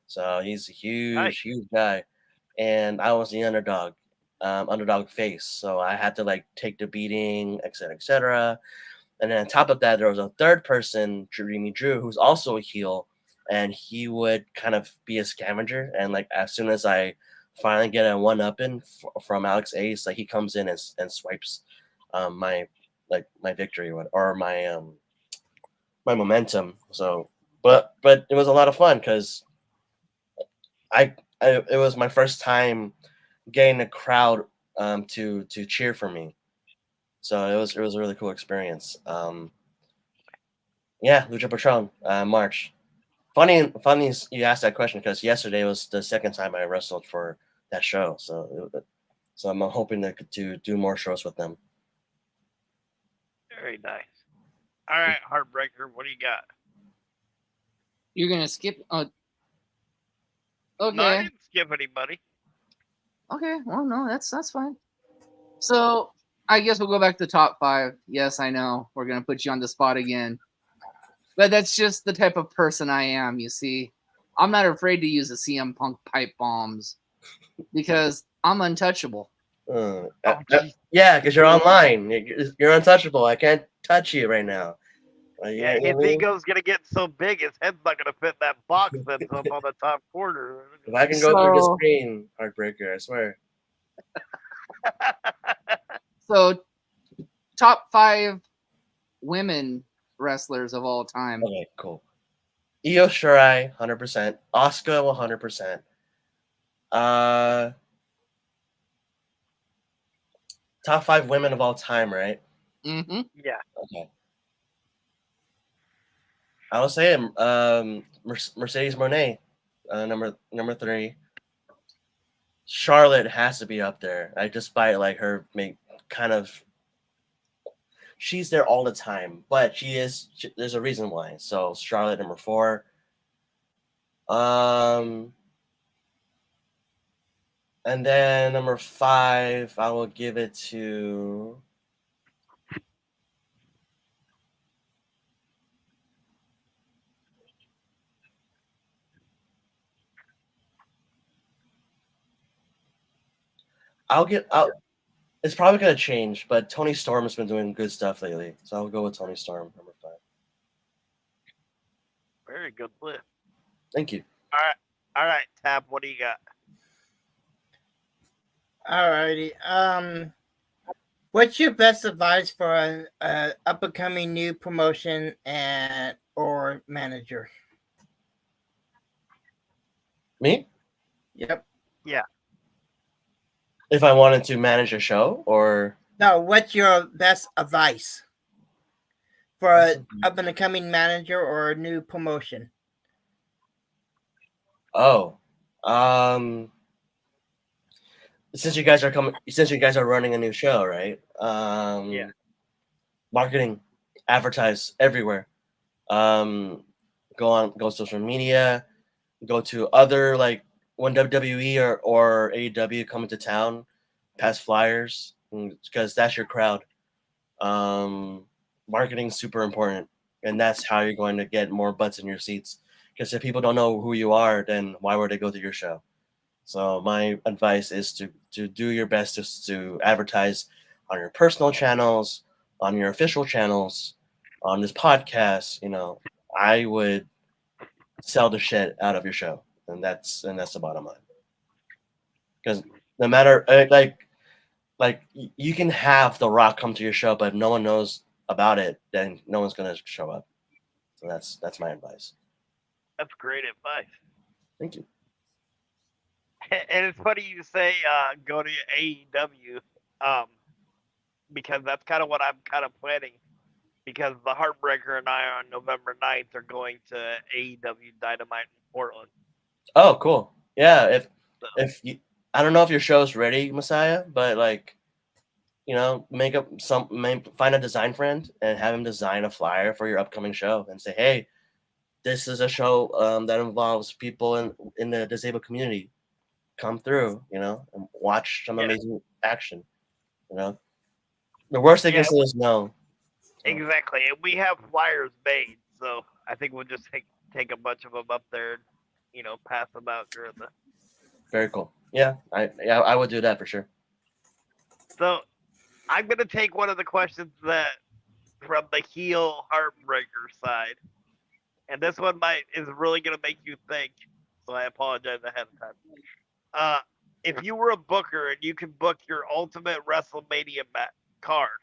Speaker 2: So he's a huge guy. And I was the underdog face. So I had to take the beating, et cetera, et cetera. And then on top of that, there was a third person, Jeremy Drew, who's also a heel. And he would kind of be a scavenger. And as soon as I finally get a one-upping from Alex Ace, he comes in and swipes my victory or my momentum. So, but it was a lot of fun because it was my first time getting a crowd to cheer for me. So it was a really cool experience. Yeah, Lucha Patron, March. Funny you asked that question because yesterday was the second time I wrestled for that show. So I'm hoping to do more shows with them.
Speaker 3: Very nice. All right, Heartbreaker, what do you got?
Speaker 1: You're gonna skip. Okay.
Speaker 3: No, I didn't skip anybody.
Speaker 1: Okay. Well, no, that's fine. So I guess we'll go back to the top 5. Yes, I know we're gonna put you on the spot again, but that's just the type of person I am. You see, I'm not afraid to use the CM Punk pipe bombs because I'm untouchable.
Speaker 2: Yeah, because you're online. You're untouchable. I can't touch you right now.
Speaker 3: Yeah, his ego's gonna get so big, his head's not gonna fit that box that's up on the top corner.
Speaker 2: If I can go through the screen, Heartbreaker, I swear.
Speaker 1: So, top 5 women wrestlers of all time.
Speaker 2: Okay, cool. Io Shirai, 100%. Asuka, 100%. Top 5 women of all time, right?
Speaker 1: Mm-hmm.
Speaker 3: Yeah.
Speaker 2: Okay. I will say Mercedes Moné, number 3. Charlotte has to be up there. Despite like her kind of, she's there all the time, but there's a reason why. So Charlotte, number 4. And then number 5, I will give it to. It's probably gonna change, but Tony Storm has been doing good stuff lately, so I'll go with Tony Storm, number 5.
Speaker 3: Very good list.
Speaker 2: Thank you.
Speaker 3: All right, Tab. What do you got?
Speaker 4: Alrighty. What's your best advice for an up and coming new promotion or manager?
Speaker 2: Me?
Speaker 4: Yep.
Speaker 3: Yeah.
Speaker 2: If I wanted to manage a show, or
Speaker 4: no, what's your best advice for an up and coming manager or a new promotion?
Speaker 2: Oh, since you guys are running a new show, right?
Speaker 3: Yeah.
Speaker 2: Marketing, advertise everywhere. Go social media, go to other, like when WWE or AEW come into town, pass flyers, because that's your crowd. Marketing's super important, and that's how you're going to get more butts in your seats. Because if people don't know who you are, then why would they go to your show? So my advice is to do your best to advertise on your personal channels, on your official channels, on this podcast. I would sell the shit out of your show, and that's the bottom line. Because no matter like you can have The Rock come to your show, but if no one knows about it, then no one's gonna show up. So that's my advice.
Speaker 3: That's great advice.
Speaker 2: Thank you.
Speaker 3: And it's funny you say go to AEW, because that's kind of what I'm kind of planning. Because the Heartbreaker and I on November 9th are going to AEW Dynamite in Portland.
Speaker 2: Oh, cool. Yeah, if you, I don't know if your show's ready, Messiah, but find a design friend and have him design a flyer for your upcoming show and say, hey, this is a show that involves people in the disabled community. Come through, and watch some amazing action. The worst they can say is no.
Speaker 3: So. Exactly, and we have flyers made, so I think we'll just take a bunch of them up there, and pass them out during the.
Speaker 2: Very cool. Yeah, I would do that for sure.
Speaker 3: So, I'm gonna take one of the questions that from the heel Heartbreaker side, and this one is really gonna make you think. So I apologize ahead of time. If you were a booker and you could book your ultimate WrestleMania card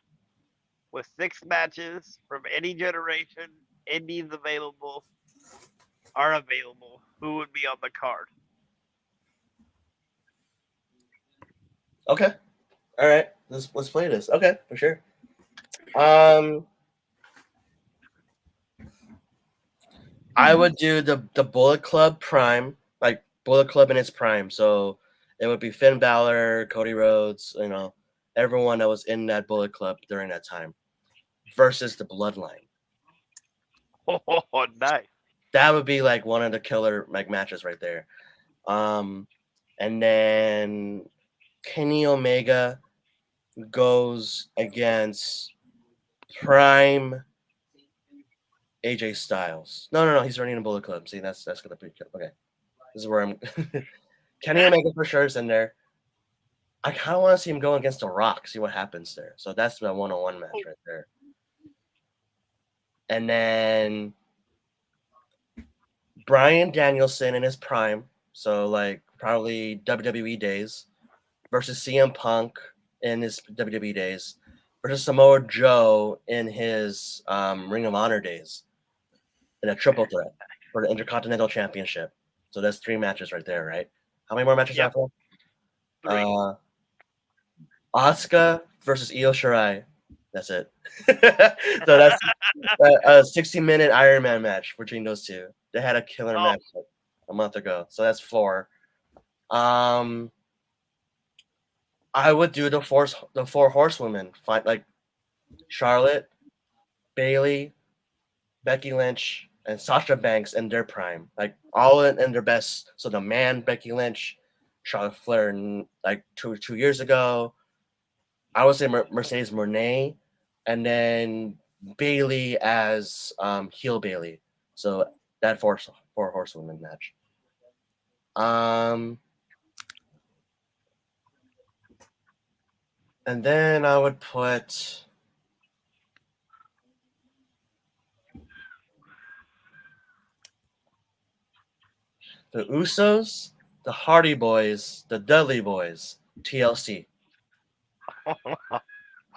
Speaker 3: with 6 matches from any generation, indies are available, who would be on the card?
Speaker 2: Okay. All right. Let's play this. Okay, for sure. I would do the Bullet Club Prime, like Bullet Club in its prime. So it would be Finn Balor, Cody Rhodes, everyone that was in that Bullet Club during that time, versus the Bloodline.
Speaker 3: Oh, nice.
Speaker 2: That would be like one of the killer matches right there. And then Kenny Omega goes against Prime AJ Styles. No. He's running a Bullet Club. See, that's gonna be okay. This is where I'm. Kenny Omega for sure is in there. I kind of want to see him go against The Rock, see what happens there. So that's the 1-on-1 match right there. And then Bryan Danielson in his prime, so like probably WWE days, versus CM Punk in his WWE days, versus Samoa Joe in his Ring of Honor days, in a triple threat for the Intercontinental Championship. So that's 3 matches right there, right? How many more matches after?
Speaker 3: 3.
Speaker 2: Asuka versus Io Shirai. That's it. So that's a 60-minute Iron Man match between those two. They had a killer match a month ago. So that's 4. I would do the 4 horsewomen. Fight like Charlotte, Bayley, Becky Lynch, and Sasha Banks in their prime. Like all in their best. So the man, Becky Lynch, Charlotte Flair like two years ago. I would say Mercedes Moné, and then Bailey as heel Bailey. So that 4 horsewomen match. And then I would put the Usos, the Hardy Boys, the Dudley Boys, TLC.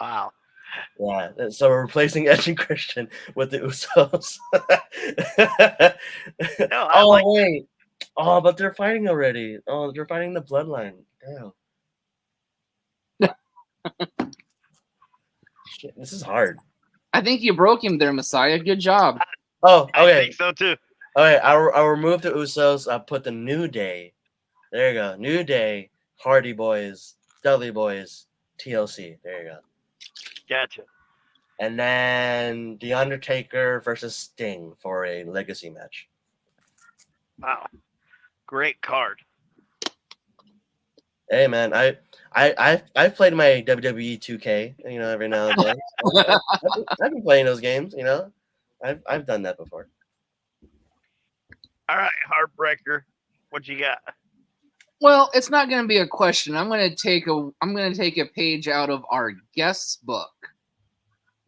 Speaker 3: Wow.
Speaker 2: Yeah, so we're replacing Edge and Christian with the Usos. Wait. Oh, but they're fighting already. Oh, they're fighting the Bloodline. Damn. Shit, this is hard.
Speaker 1: I think you broke him there, Messiah. Good job.
Speaker 2: Oh, okay.
Speaker 3: I think so too.
Speaker 2: Okay, I'll remove the Usos. I'll put the New Day. There you go. New Day, Hardy Boys, Dudley Boys, TLC. There you go.
Speaker 3: Gotcha.
Speaker 2: And then The Undertaker versus Sting for a legacy match.
Speaker 3: Wow. Great card.
Speaker 2: Hey man, I've played my WWE 2K, every now and then. I've been playing those games, I've done that before.
Speaker 3: All right, Heartbreaker, what you got?
Speaker 1: Well, it's not going to be a question. I'm going to take a page out of our guest's book.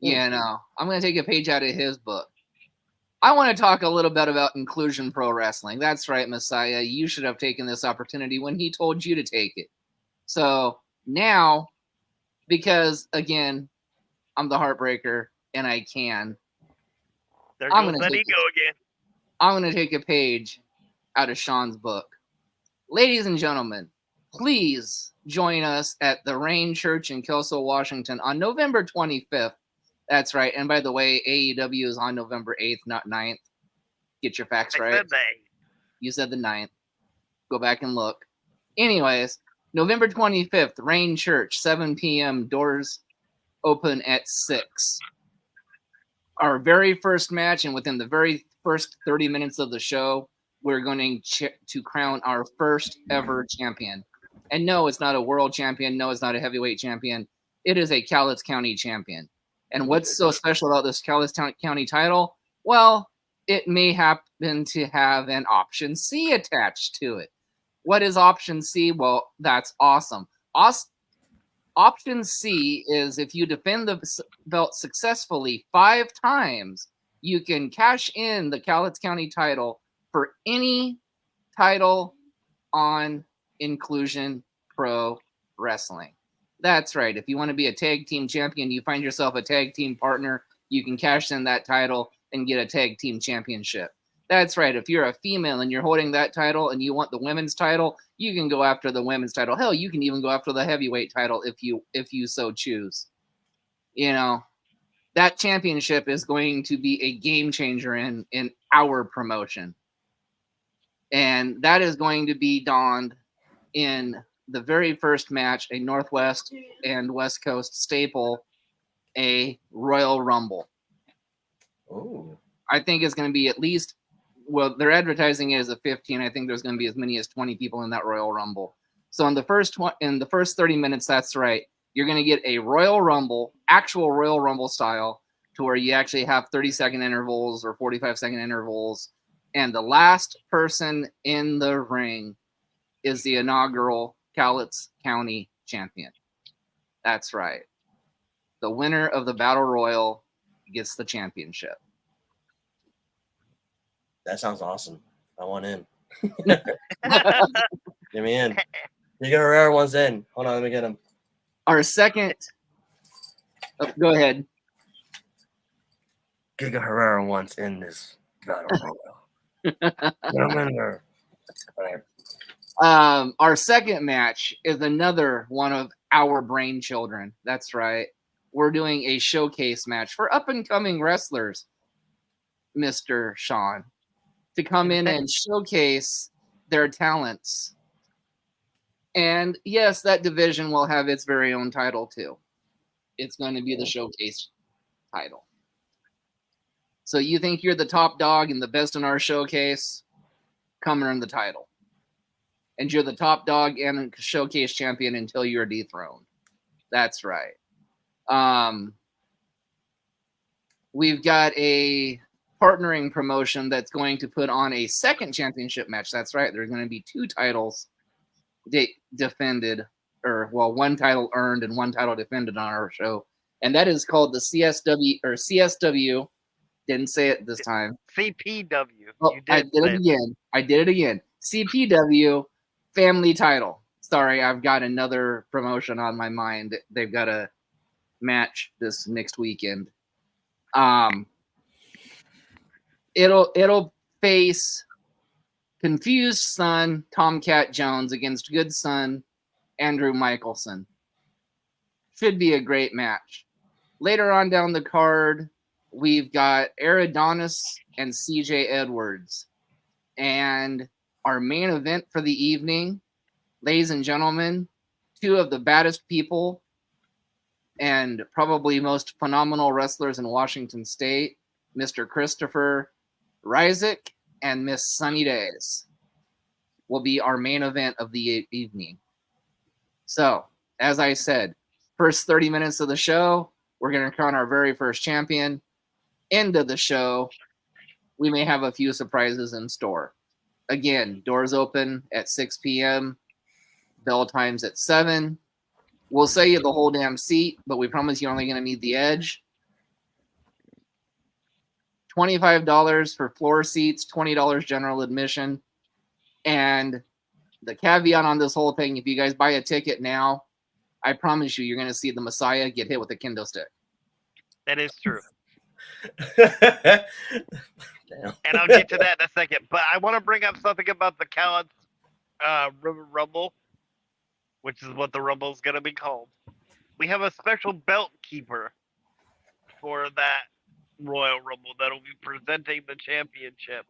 Speaker 1: I'm going to take a page out of his book. I want to talk a little bit about Inclusion Pro Wrestling. That's right, Messiah. You should have taken this opportunity when he told you to take it. So now, because again, I'm the Heartbreaker and I can.
Speaker 3: There goes that ego again.
Speaker 1: I'm going to take a page out of Sean's book. Ladies and gentlemen, please join us at the Rain Church in Kelso, Washington on November 25th. That's right. And by the way, AEW is on November 8th, not 9th. Get your facts right.
Speaker 3: Said that.
Speaker 1: You said the 9th. Go back and look. Anyways, November 25th, Rain Church, 7 p.m. Doors open at 6. Our very first match, and within the very first 30 minutes of the show, we're going to crown our first ever champion. And no, it's not a world champion. No, it's not a heavyweight champion. It is a Cowlitz County champion. And what's so special about this Cowlitz County title? Well, it may happen to have an option C attached to it. What is option C? Well, that's awesome. Option C is if you defend the belt successfully 5 times, you can cash in the Cowlitz County title for any title on Inclusion Pro Wrestling. That's right. If you want to be a tag team champion, you find yourself a tag team partner, you can cash in that title and get a tag team championship. That's right. If you're a female and you're holding that title and you want the women's title, you can go after the women's title. Hell, you can even go after the heavyweight title if you so choose. That championship is going to be a game changer in our promotion. And that is going to be donned in the very first match, a Northwest and West Coast staple, a Royal Rumble.
Speaker 2: Oh.
Speaker 1: I think it's going to be at least well, they're advertising it as a 15. I think there's going to be as many as 20 people in that Royal Rumble. So in the first 30 minutes, that's right. You're going to get a Royal Rumble, actual Royal Rumble style, to where you actually have 30-second intervals or 45-second intervals. And the last person in the ring is the inaugural Cowlitz County champion. That's right. The winner of the Battle Royal gets the championship.
Speaker 2: That sounds awesome. I want in. Get me in. Giga Herrera one's in. Hold on, let me get him.
Speaker 1: Our second. Oh, go ahead.
Speaker 2: Giga Herrera wants in this Battle Royal. I'm in there. All right.
Speaker 1: Our second match is another one of our brain children. That's right. We're doing a showcase match for up-and-coming wrestlers, Mr. Sean, to come in and showcase their talents. And yes, that division will have its very own title too. It's going to be the showcase title. So you think you're the top dog and the best in our showcase? Come earn the title. And you're the top dog and showcase champion until you're dethroned. That's right. We've got a partnering promotion that's going to put on a second championship match. That's right. There's going to be two titles defended, or well, one title earned and one title defended on our show. And that is called the CSW. Didn't say it this time.
Speaker 3: CPW.
Speaker 1: Oh, I did it again. CPW family title. Sorry, I've got another promotion on my mind. They've got a match this next weekend. It'll face confused son Tomcat Jones against good son Andrew Michelson. Should be a great match. Later on down the card, we've got Aridonis and CJ Edwards. And our main event for the evening, ladies and gentlemen, two of the baddest people and probably most phenomenal wrestlers in Washington State, Mr. Christopher Ryzik and Miss Sunny Days, will be our main event of the evening. So, as I said, first 30 minutes of the show, we're going to crown our very first champion. End of the show, we may have a few surprises in store. Again, doors open at 6 p.m., bell times at 7. We'll sell you the whole damn seat, but we promise you're only going to need the edge. $25 for floor seats, $20 general admission. And the caveat on this whole thing, if you guys buy a ticket now, I promise you're going to see the Messiah get hit with a kendo stick.
Speaker 3: That is true.
Speaker 2: Damn.
Speaker 3: And I'll get to that in a second. But I want to bring up something about the Cowlitz River Rumble, which is what the Rumble is going to be called. We have a special belt keeper for that Royal Rumble that will be presenting the championship.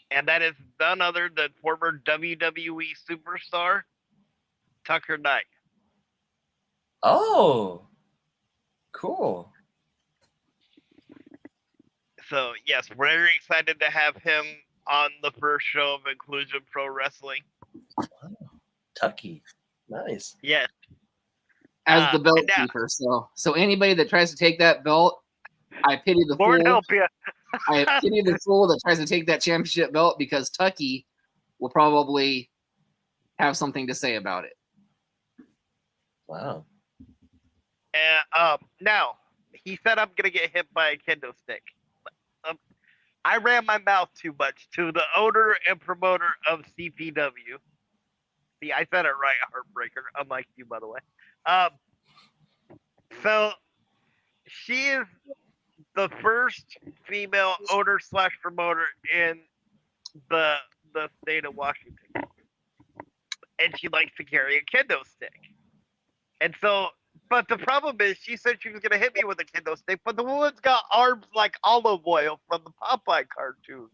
Speaker 3: And that is none other than former WWE superstar Tucker Knight.
Speaker 2: Oh, cool.
Speaker 3: So, yes, we're very excited to have him on the first show of Inclusion Pro Wrestling.
Speaker 2: Wow. Tucky. Nice.
Speaker 3: Yes.
Speaker 1: As the belt keeper. So anybody that tries to take that belt, I pity the
Speaker 3: Lord
Speaker 1: fool.
Speaker 3: help you.
Speaker 1: I pity the fool that tries to take that championship belt, because Tucky will probably have something to say about it.
Speaker 2: Wow.
Speaker 3: And now, he said I'm going to get hit by a kendo stick. I ran my mouth too much to the owner and promoter of CPW. See, I said it right, Heartbreaker, unlike you, by the way. So, she is the first female owner / promoter in the state of Washington. And she likes to carry a kendo stick. And so, but the problem is, she said she was going to hit me with a kendo stick, but the woman's got arms like olive oil from the Popeye cartoons.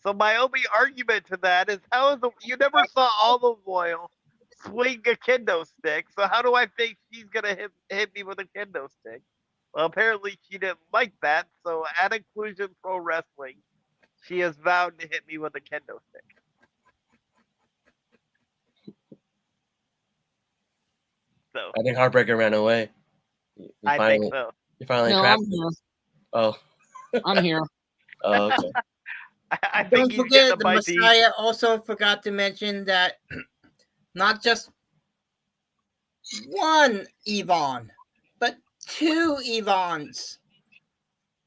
Speaker 3: So my only argument to that is, you never saw olive oil swing a kendo stick, so how do I think she's going to hit me with a kendo stick? Well, apparently she didn't like that, so at Inclusion Pro Wrestling, She has vowed to hit me with a kendo stick. So
Speaker 2: I think Heartbreaker ran away.
Speaker 3: I think so.
Speaker 2: You finally
Speaker 1: No,
Speaker 2: cracked
Speaker 1: I'm
Speaker 2: it.
Speaker 1: here.
Speaker 2: Oh.
Speaker 1: I'm here.
Speaker 2: Oh, okay.
Speaker 3: I think
Speaker 4: Don't
Speaker 3: he's
Speaker 4: forget,
Speaker 3: getting a
Speaker 4: the
Speaker 3: bite to eat.
Speaker 4: Messiah also forgot to mention that not just one Yvonne, but two Yvonnes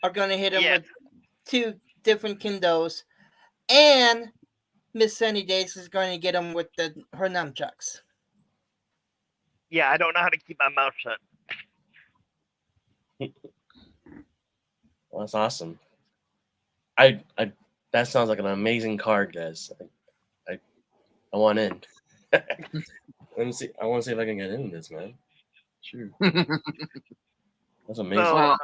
Speaker 4: are going to hit him
Speaker 3: Yes.
Speaker 4: with two different kindos, and Miss Sunny Days is going to get him with her nunchucks.
Speaker 3: Yeah, I don't know how to keep my mouth shut.
Speaker 2: Well, that's awesome. I that sounds like an amazing card, guys. I want in. Let me see. I want to see if I can get in this, man. Sure. That's amazing.
Speaker 3: So,
Speaker 1: Well,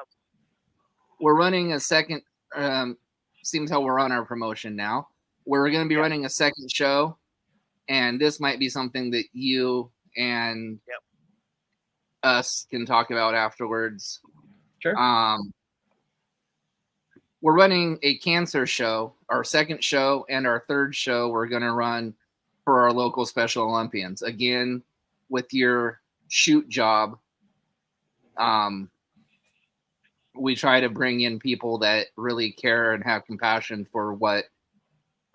Speaker 1: we're running a second. Seems how we're on our promotion now. We're going to be running a second show, and this might be something that you and us can talk about afterwards.
Speaker 2: Sure.
Speaker 1: We're running a cancer show, our second show, and our third show we're going to run for our local Special Olympians. Again, with your shoot job, we try to bring in people that really care and have compassion for what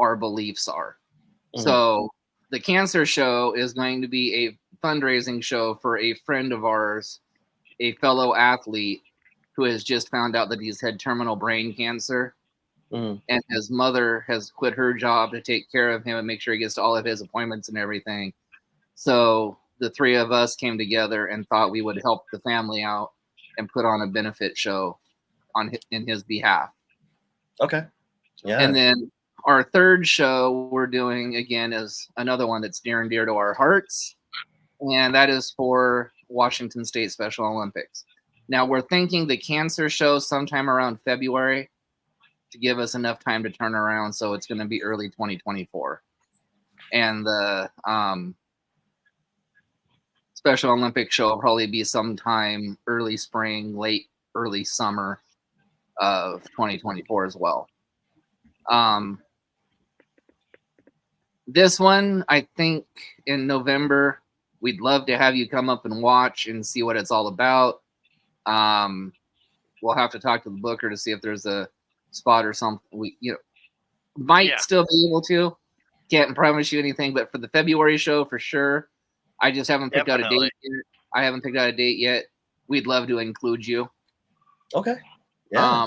Speaker 1: our beliefs are. Mm-hmm. So the cancer show is going to be a fundraising show for a friend of ours, a fellow athlete who has just found out that he's had terminal brain cancer. And his mother has quit her job to take care of him and make sure he gets to all of his appointments and everything. So the three of us came together and thought we would help the family out and put on a benefit show in his behalf.
Speaker 2: Okay. Yeah.
Speaker 1: And then our third show we're doing again is another one that's near and dear to our hearts, and that is for Washington State Special Olympics. Now we're thinking the cancer show sometime around February to give us enough time to turn around, so it's going to be early 2024. And the Special Olympics show will probably be sometime early spring, early summer of 2024 as well. This one, I think in November, we'd love to have you come up and watch and see what it's all about. We'll have to talk to the booker to see if there's a spot or something. We might still be able to. Can't promise you anything, but for the February show, for sure. I just haven't picked out a date yet. I haven't picked out a date yet. We'd love to include you.
Speaker 2: Okay. Yeah.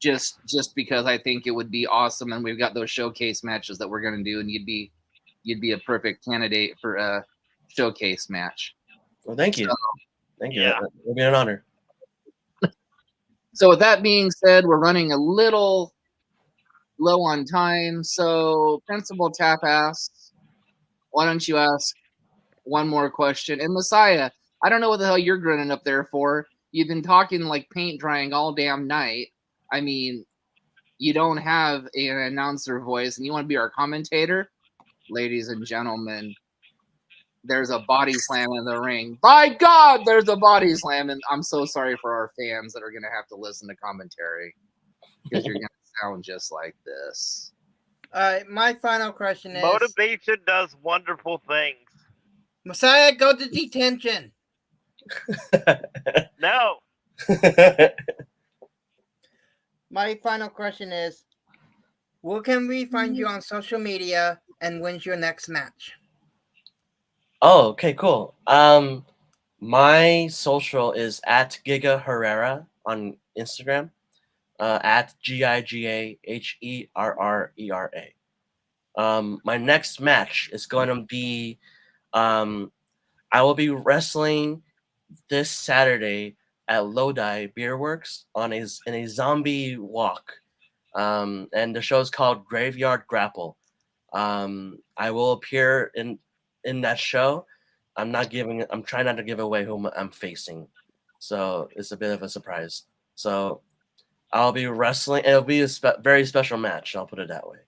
Speaker 1: Just because I think it would be awesome, and we've got those showcase matches that we're going to do, and you'd be a perfect candidate for a showcase match.
Speaker 2: Well, thank you. Thank you. That would be an honor.
Speaker 1: So with that being said, we're running a little low on time. So Principal Tapass, why don't you ask one more question? And Messiah, I don't know what the hell you're grinning up there for. You've been talking like paint drying all damn night. I mean, you don't have an announcer voice, and you want to be our commentator? Ladies and gentlemen, there's a body slam in the ring. By God, there's a body slam, and I'm so sorry for our fans that are going to have to listen to commentary because you're going to sound just like this.
Speaker 4: All right, my final question is...
Speaker 3: Motivation does wonderful things.
Speaker 4: Messiah, go to detention.
Speaker 3: No.
Speaker 4: My final question is, where can we find you on social media, and when's your next match?
Speaker 2: Oh, okay, cool. My social is at Giga Herrera on Instagram, at GIGAHERRERA. My next match is going to be, I will be wrestling this Saturday at Lodi Beer Works in a zombie walk. And the show is called Graveyard Grapple. I will appear in that show. I'm trying not to give away who I'm facing. So it's a bit of a surprise. So I'll be wrestling. It'll be a very special match. I'll put it that way.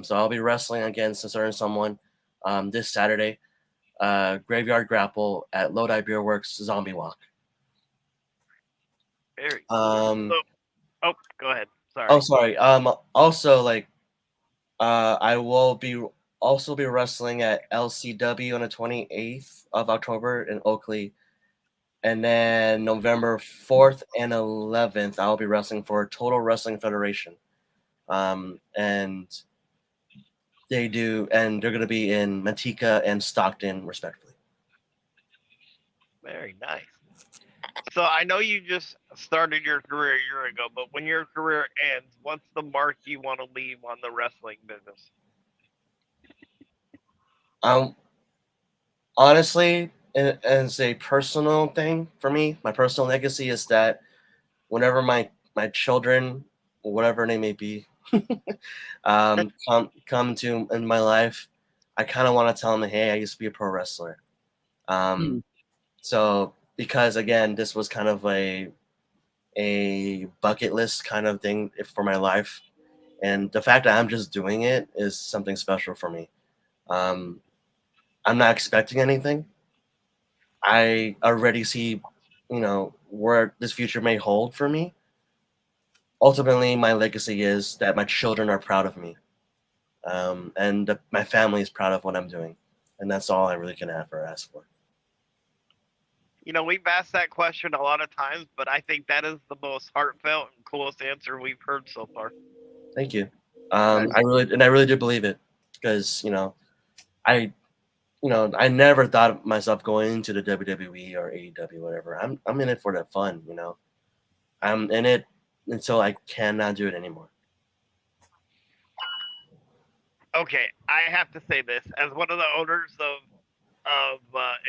Speaker 2: So I'll be wrestling against a certain someone this Saturday. Graveyard Grapple at Lodi Beer Works Zombie Walk.
Speaker 3: Very
Speaker 2: Go
Speaker 3: ahead. Sorry.
Speaker 2: Oh, sorry. Also, like, I will be also be wrestling at LCW on the 28th of October in Oakley, and then November 4th and 11th, I'll be wrestling for Total Wrestling Federation. And they're going to be in Manteca and Stockton, respectively.
Speaker 3: Very nice. So I know you just started your career a year ago, but when your career ends, what's the mark you want to leave on the wrestling business?
Speaker 2: Honestly, as a personal thing for me, my personal legacy is that whenever my children, whatever they may be, come to in my life, I kind of want to tell them, hey, I used to be a pro wrestler. So because again, this was kind of a bucket list kind of thing for my life, and the fact that I'm just doing it is something special for me. I'm not expecting anything. I already see, where this future may hold for me. Ultimately, my legacy is that my children are proud of me, and my family is proud of what I'm doing, and that's all I really can ever ask for.
Speaker 3: We've asked that question a lot of times, but I think that is the most heartfelt and coolest answer we've heard so far.
Speaker 2: Thank you. I really do believe it, because I I never thought of myself going into the WWE or AEW, whatever. I'm in it for the fun, I'm in it until I cannot do it anymore.
Speaker 3: Okay, I have to say this as one of the owners of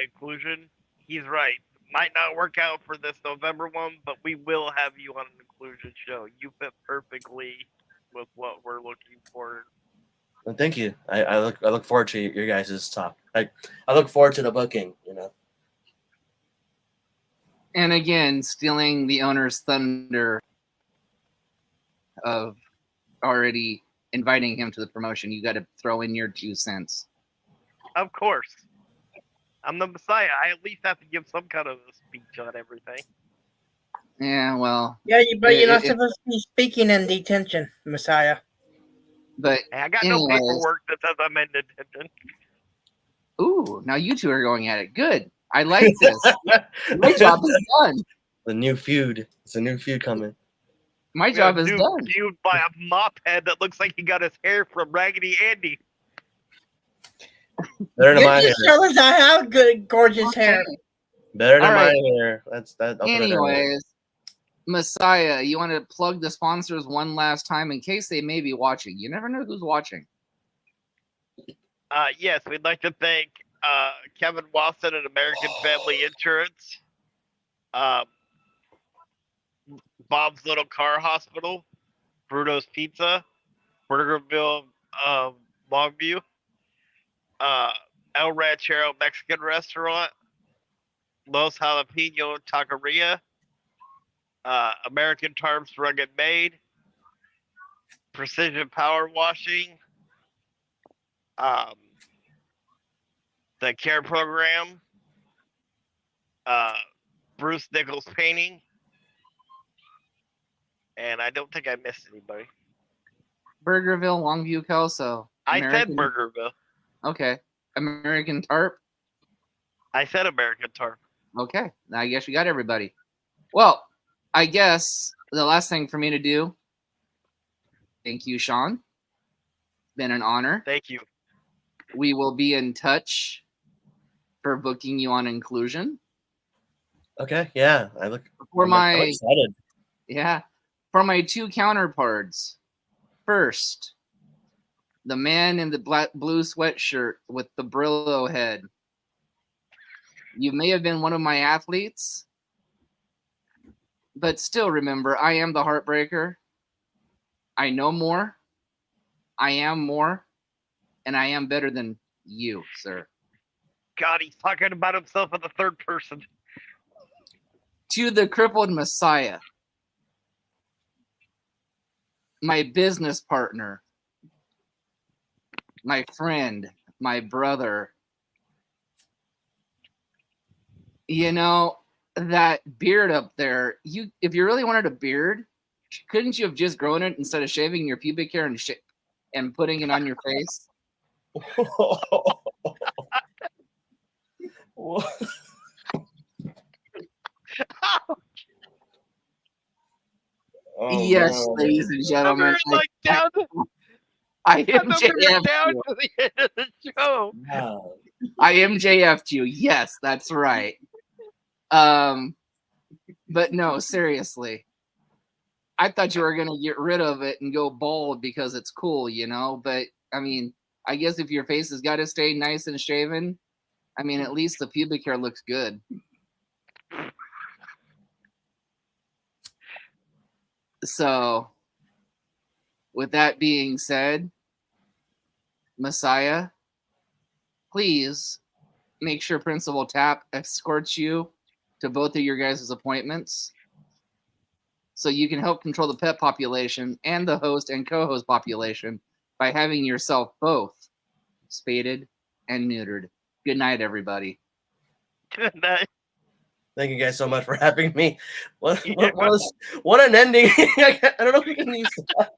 Speaker 3: Inclusion. He's right. Might not work out for this November one, but we will have you on an Inclusion show. You fit perfectly with what we're looking for.
Speaker 2: And thank you. I look forward to your guys' talk. I look forward to the booking.
Speaker 1: And again, stealing the owner's thunder of already inviting him to the promotion, you got to throw in your 2 cents.
Speaker 3: Of course. I'm the Messiah. I at least have to give some kind of a speech on everything.
Speaker 1: Yeah, well.
Speaker 4: Yeah, but you're not supposed to be speaking in detention, Messiah.
Speaker 1: But
Speaker 3: I got no paperwork that says I'm in detention.
Speaker 1: Ooh, now you two are going at it. Good. I like this. My job is done.
Speaker 2: The new feud. It's a new feud coming.
Speaker 1: My job is done.
Speaker 3: Feud by a mop head that looks like he got his hair from Raggedy Andy.
Speaker 2: Better than my hair.
Speaker 4: Show us I have good, gorgeous hair.
Speaker 2: Better than my hair. That's that.
Speaker 1: Anyways, Messiah, you want to plug the sponsors one last time in case they may be watching. You never know who's watching.
Speaker 3: Yes, we'd like to thank Kevin Watson at American Family Insurance, Bob's Little Car Hospital, Bruno's Pizza, Burgerville, Longview, El Ranchero Mexican Restaurant, Los Jalapeno Taqueria, American Tarps Rugged Made, Precision Power Washing, the Care Program, Bruce Nichols Painting, and I don't think I missed anybody.
Speaker 1: Burgerville, Longview, Kelso.
Speaker 3: I said Burgerville.
Speaker 1: Okay. American Tarp.
Speaker 3: I said American Tarp.
Speaker 1: Okay. Now I guess you got everybody. Well, I guess the last thing for me to do. Thank you, Sean. Been an honor.
Speaker 3: Thank you.
Speaker 1: We will be in touch for booking you on Inclusion.
Speaker 2: Okay, yeah. I'm
Speaker 1: excited. Yeah. For my 2 counterparts. First, the man in the blue sweatshirt with the Brillo head. You may have been one of my athletes, but still remember, I am the Heartbreaker. I know more. I am more. And I am better than you, sir.
Speaker 3: God, he's talking about himself in the third person.
Speaker 1: To the crippled Messiah. My business partner. My friend. My brother. That beard up there, if you really wanted a beard, couldn't you have just grown it instead of shaving your pubic hair and putting it on your face? Yes,
Speaker 2: no,
Speaker 1: ladies and gentlemen,
Speaker 3: Remember, like down to,
Speaker 1: I
Speaker 3: I thought we were
Speaker 1: MJF
Speaker 3: down
Speaker 1: you.
Speaker 3: to the end of the show.
Speaker 2: wow.
Speaker 1: I MJF'd you. Yes, that's right. But no, seriously. I thought you were gonna get rid of it and go bald because it's cool, you know. But I mean, I guess if your face has got to stay nice and shaven, I mean, at least the pubic hair looks good. So, with that being said, Messiah, please make sure Principal Tap escorts you to both of your guys' appointments so you can help control the pet population and the host and co-host population by having yourself both spaded and neutered. Good night, everybody.
Speaker 3: Good night.
Speaker 2: Thank you guys so much for having me. What an ending. I don't know if we can use that.